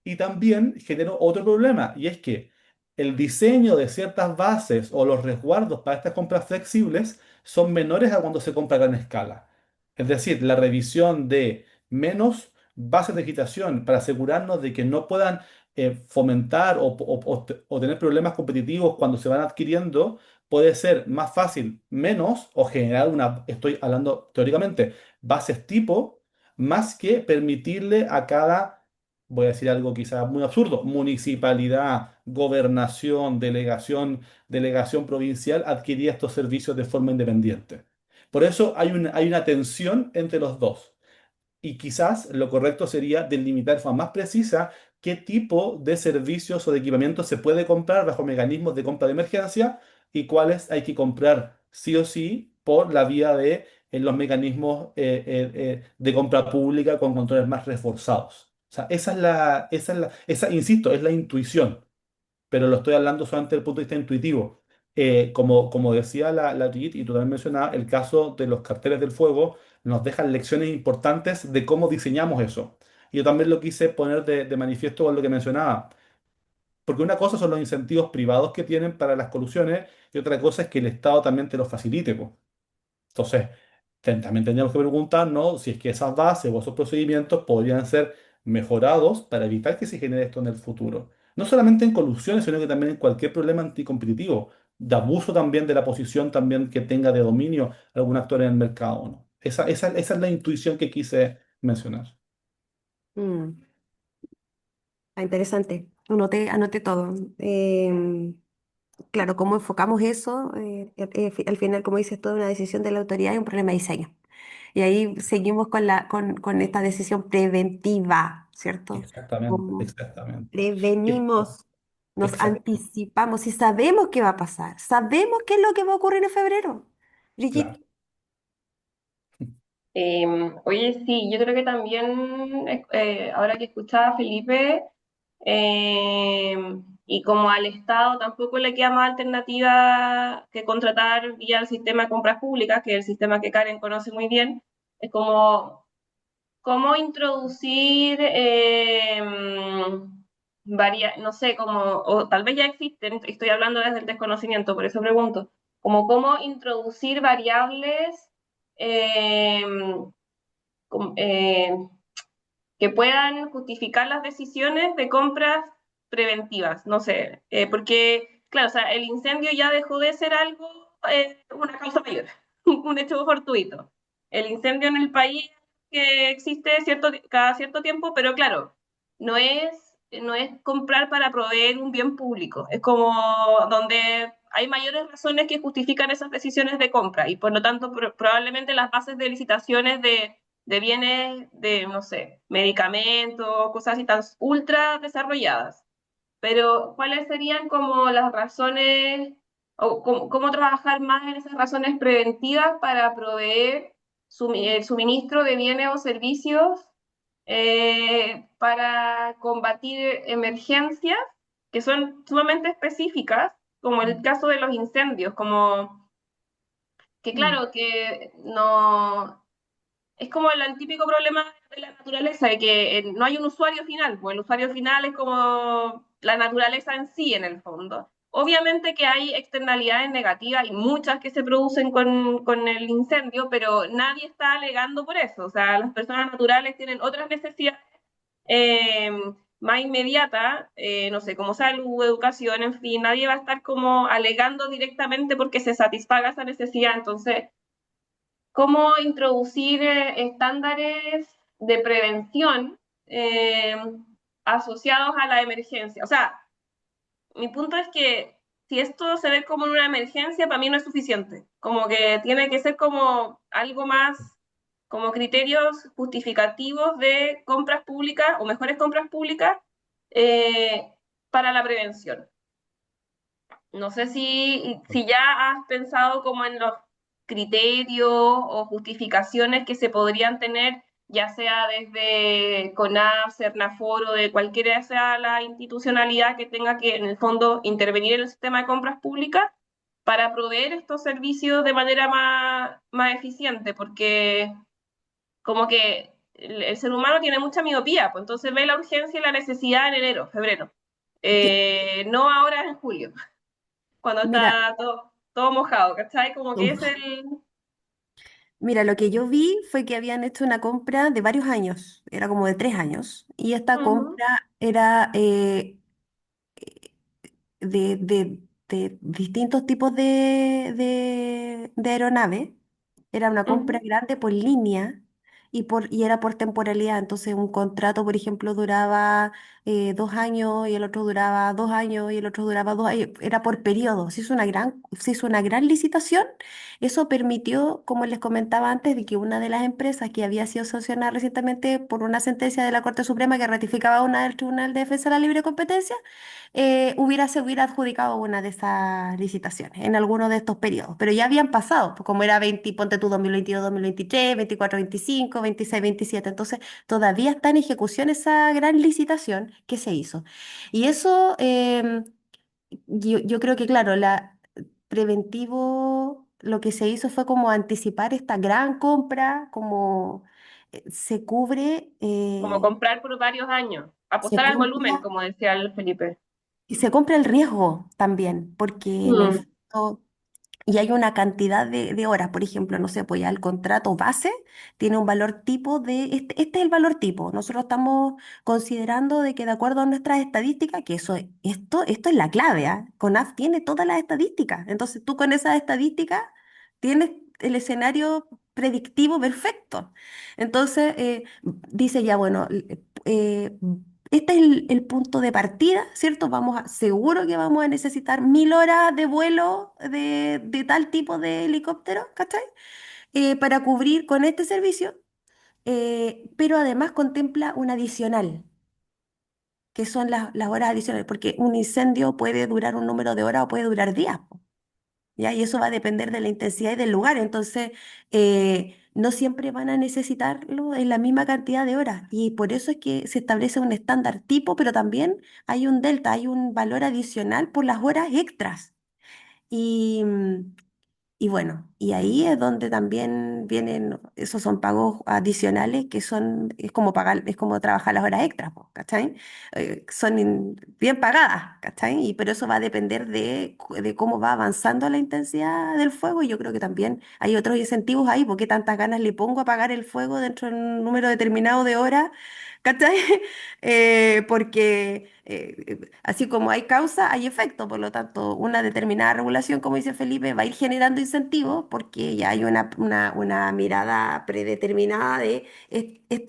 Y también genera otro problema, y es que el diseño de ciertas bases o los resguardos para estas compras flexibles son menores a cuando se compra a gran escala. Es decir, la revisión de menos bases de agitación para asegurarnos de que no puedan fomentar o tener problemas competitivos cuando se van adquiriendo, puede ser más fácil menos o generar estoy hablando teóricamente, bases tipo, más que permitirle a cada, voy a decir algo quizás muy absurdo, municipalidad, gobernación, delegación provincial, adquirir estos servicios de forma independiente. Por eso hay una tensión entre los dos. Y quizás lo correcto sería delimitar de forma más precisa qué tipo de servicios o de equipamiento se puede comprar bajo mecanismos de compra de emergencia y cuáles hay que comprar sí o sí por la vía de los mecanismos de compra pública con controles más reforzados. O sea, insisto, es la intuición. pero lo estoy hablando solamente desde el punto de vista intuitivo. Como decía la Judith, y tú también mencionabas, el caso de los carteles del fuego nos dejan lecciones importantes de cómo diseñamos eso. Y yo también lo quise poner de manifiesto con lo que mencionaba. Porque una cosa son los incentivos privados que tienen para las colusiones y otra cosa es que el Estado también te los facilite, po. Entonces, también tendríamos que preguntarnos si es que esas bases o esos procedimientos podrían ser mejorados para evitar que se genere esto en el futuro. No solamente en colusiones, sino que también en cualquier problema anticompetitivo, de abuso también de la posición también que tenga de dominio algún actor en el mercado, ¿no? Esa es la intuición que quise mencionar. Mm, interesante. Anoté todo. Claro, cómo enfocamos eso, al final, como dices, toda una decisión de la autoridad y un problema de diseño. Y ahí seguimos con esta decisión preventiva, ¿cierto? Exactamente, Como exactamente. Que- prevenimos, nos Exacto, anticipamos y sabemos qué va a pasar, sabemos qué es lo que va a ocurrir en febrero. claro. Brigitte. Oye, sí, yo creo que también, ahora que escuchaba a Felipe, eh, y como al Estado tampoco le queda más alternativa que contratar vía el sistema de compras públicas, que es el sistema que Karen conoce muy bien, es como cómo introducir no sé, como, o tal vez ya existen, estoy hablando desde el desconocimiento, por eso pregunto, como cómo introducir variables eh, com- eh, que puedan justificar las decisiones de compras preventivas, no sé, porque, claro, o sea, el incendio ya dejó de ser algo, una causa mayor, un hecho fortuito. El incendio en el país que existe cada cierto tiempo, pero claro, no es comprar para proveer un bien público, es como donde hay mayores razones que justifican esas decisiones de compra y por lo tanto probablemente las bases de licitaciones de bienes, de, no sé, medicamentos, cosas así tan ultra desarrolladas. Pero, ¿cuáles serían como las razones o cómo trabajar más en esas razones preventivas para proveer el suministro de bienes o servicios para combatir emergencias que son sumamente específicas, como el caso de los incendios, como que Mm. claro, que no, es como el típico problema de la naturaleza, de que no hay un usuario final, pues el usuario final es como la naturaleza en sí, en el fondo. Obviamente que hay externalidades negativas y muchas que se producen con el incendio, pero nadie está alegando por eso. O sea, las personas naturales tienen otras necesidades eh, más inmediatas, no sé, como salud, educación, en fin, nadie va a estar como alegando directamente porque se satisfaga esa necesidad. Entonces, cómo introducir estándares de prevención eh, asociados a la emergencia. O sea, mi punto es que si esto se ve como una emergencia, para mí no es suficiente. Como que tiene que ser como algo más, como criterios justificativos de compras públicas o mejores compras públicas eh, para la prevención. No sé si ya has pensado como en los criterios o justificaciones que se podrían tener, ya sea desde CONAF, Cernaforo, de cualquiera sea la institucionalidad que tenga que, en el fondo, intervenir en el sistema de compras públicas para proveer estos servicios de manera más eficiente, porque como que el ser humano tiene mucha miopía, pues entonces ve la urgencia y la necesidad en enero, febrero, Sí. no ahora en julio cuando Mira, está todo mojado, ¿cachai? Como que es uf, el... mira, lo que yo vi fue que habían hecho una compra de varios años, era como de 3 años, y esta Ujú, compra era de distintos tipos de aeronaves. Era una compra ujú, grande por línea y era por temporalidad. Entonces, un contrato, por ejemplo, duraba 2 años y el otro duraba 2 años y el otro duraba 2 años. Era por periodo. Se hizo una gran licitación. Eso permitió, como les comentaba antes, de que una de las empresas que había sido sancionada recientemente por una sentencia de la Corte Suprema que ratificaba una del Tribunal de Defensa de la Libre Competencia, se hubiera adjudicado una de esas licitaciones en alguno de estos periodos, pero ya habían pasado, pues como era 20, ponte tú 2022, 2023, 24, 25, 26, 27, entonces todavía está en ejecución esa gran licitación que se hizo. Y eso yo creo que, claro, la preventivo lo que se hizo fue como anticipar esta gran compra, como se cubre, Como comprar por varios años, se apostar al volumen, compra como decía el Felipe. y se compra el riesgo también, porque en el Mm, fondo y hay una cantidad de horas, por ejemplo, no sé, pues ya el contrato base tiene un valor tipo este es el valor tipo. Nosotros estamos considerando de que de acuerdo a nuestras estadísticas, que esto es la clave, ¿ah? CONAF tiene todas las estadísticas. Entonces tú con esas estadísticas tienes el escenario predictivo perfecto. Entonces dice ya, bueno, este es el punto de partida, ¿cierto? Seguro que vamos a necesitar 1000 horas de vuelo de tal tipo de helicóptero, ¿cachai? Para cubrir con este servicio, pero además contempla un adicional, que son las horas adicionales, porque un incendio puede durar un número de horas o puede durar días, po, ¿ya? Y eso va a depender de la intensidad y del lugar. Entonces, no siempre van a necesitarlo en la misma cantidad de horas. Y por eso es que se establece un estándar tipo, pero también hay un delta, hay un valor adicional por las horas extras. Y, y bueno, y ahí es donde también vienen, esos son pagos adicionales que son, es como pagar, es como trabajar las horas extras, po, ¿cachai? Bien pagadas, ¿cachai? Pero eso va a depender de cómo va avanzando la intensidad del fuego y yo creo que también hay otros incentivos ahí, porque tantas ganas le pongo a apagar el fuego dentro de un número determinado de horas, ¿cachai? Porque así como hay causa, hay efecto, por lo tanto, una determinada regulación, como dice Felipe, va a ir generando incentivos porque ya hay una mirada predeterminada de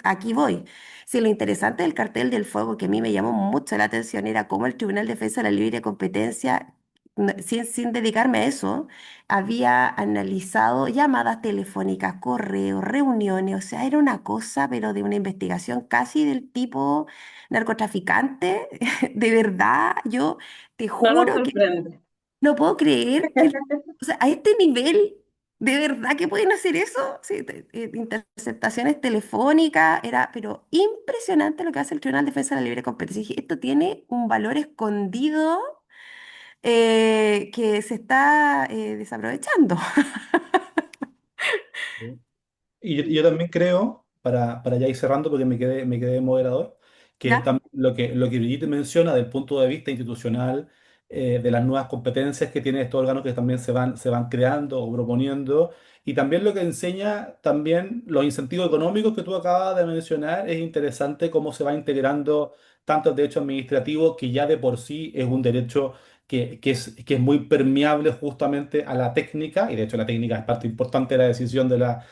aquí voy. Sí, lo interesante del cartel del fuego que a mí me llamó mucho la atención era cómo el Tribunal de Defensa de la Libre Competencia, sin dedicarme a eso, había analizado llamadas telefónicas, correos, reuniones, o sea, era una cosa, pero de una investigación casi del tipo narcotraficante. De verdad, yo te no nos juro que sorprende. no puedo creer que, o sea, a este nivel, ¿de verdad que pueden hacer eso? Sí, interceptaciones telefónicas, pero impresionante lo que hace el Tribunal de Defensa de la Libre Competencia. Dije, esto tiene un valor escondido que se está desaprovechando. Sí. Y yo también creo, para ya ir cerrando, porque me quedé moderador, que ¿Ya? lo que Brigitte menciona del punto de vista institucional, de las nuevas competencias que tiene estos órganos que también se van creando o proponiendo, y también lo que enseña también los incentivos económicos que tú acabas de mencionar, es interesante cómo se va integrando tanto el derecho administrativo, que ya de por sí es un derecho que es muy permeable justamente a la técnica, y de hecho la técnica es parte importante de la decisión de la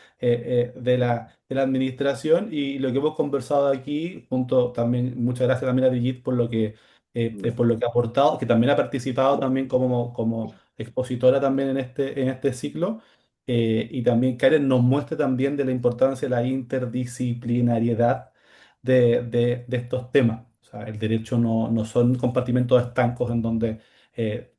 administración, y lo que hemos conversado aquí, junto también, muchas gracias también a Brigitte por lo que ha aportado, que también ha participado también como expositora también en este ciclo, y también Karen nos muestra también de la importancia de la interdisciplinariedad de estos temas. O sea, el derecho no son compartimentos estancos en donde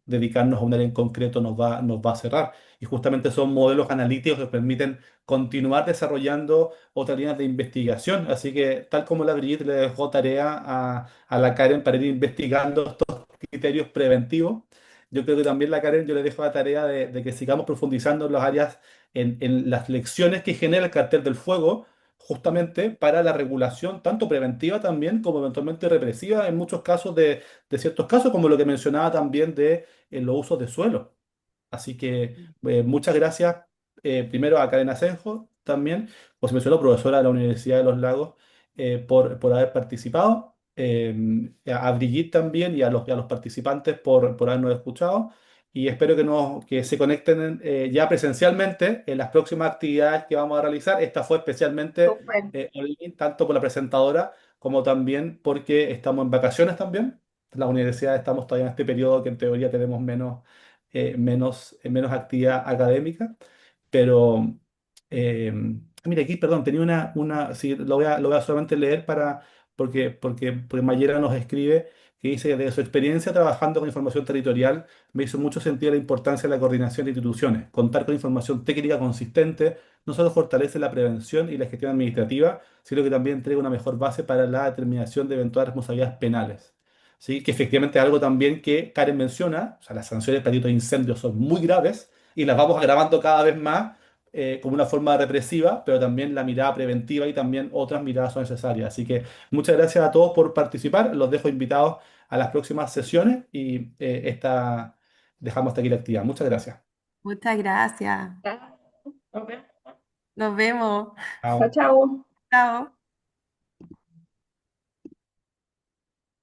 dedicarnos a un área en concreto nos va a cerrar. Y justamente son modelos analíticos que permiten continuar desarrollando otras líneas de investigación. Así que, tal como la Brigitte le dejó tarea a la Karen para ir investigando estos criterios preventivos, yo creo que también la Karen yo le dejo la tarea de que sigamos profundizando en las áreas, en las lecciones que genera el cartel del fuego, justamente para la regulación, tanto preventiva también como eventualmente represiva, en muchos casos de ciertos casos, como lo que mencionaba también de los usos de suelo. Así que muchas gracias, primero a Karen Asenjo también, como se mencionó, profesora de la Universidad de los Lagos, por haber participado, a Brigitte también y a los participantes por habernos escuchado, y espero que se conecten ya presencialmente en las próximas actividades que vamos a realizar. Esta fue especialmente Súper. online, tanto por la presentadora como también porque estamos en vacaciones también. Las universidades estamos todavía en este periodo que en teoría tenemos menos actividad académica, pero mira, aquí, perdón, tenía sí, lo voy a solamente leer porque Mayera nos escribe que dice que de su experiencia trabajando con información territorial me hizo mucho sentido la importancia de la coordinación de instituciones. Contar con información técnica consistente no solo fortalece la prevención y la gestión administrativa, sino que también entrega una mejor base para la determinación de eventuales responsabilidades penales. ¿sí? Que efectivamente es algo también que Karen menciona, o sea, las sanciones para delitos de incendio son muy graves y las vamos agravando cada vez más como una forma represiva, pero también la mirada preventiva y también otras miradas son necesarias. Así que muchas gracias a todos por participar, los dejo invitados a las próximas sesiones y dejamos hasta aquí la actividad. Muchas gracias. Muchas gracias. Ah, ok. Nos vemos. Chao, Chao. chao. Chao.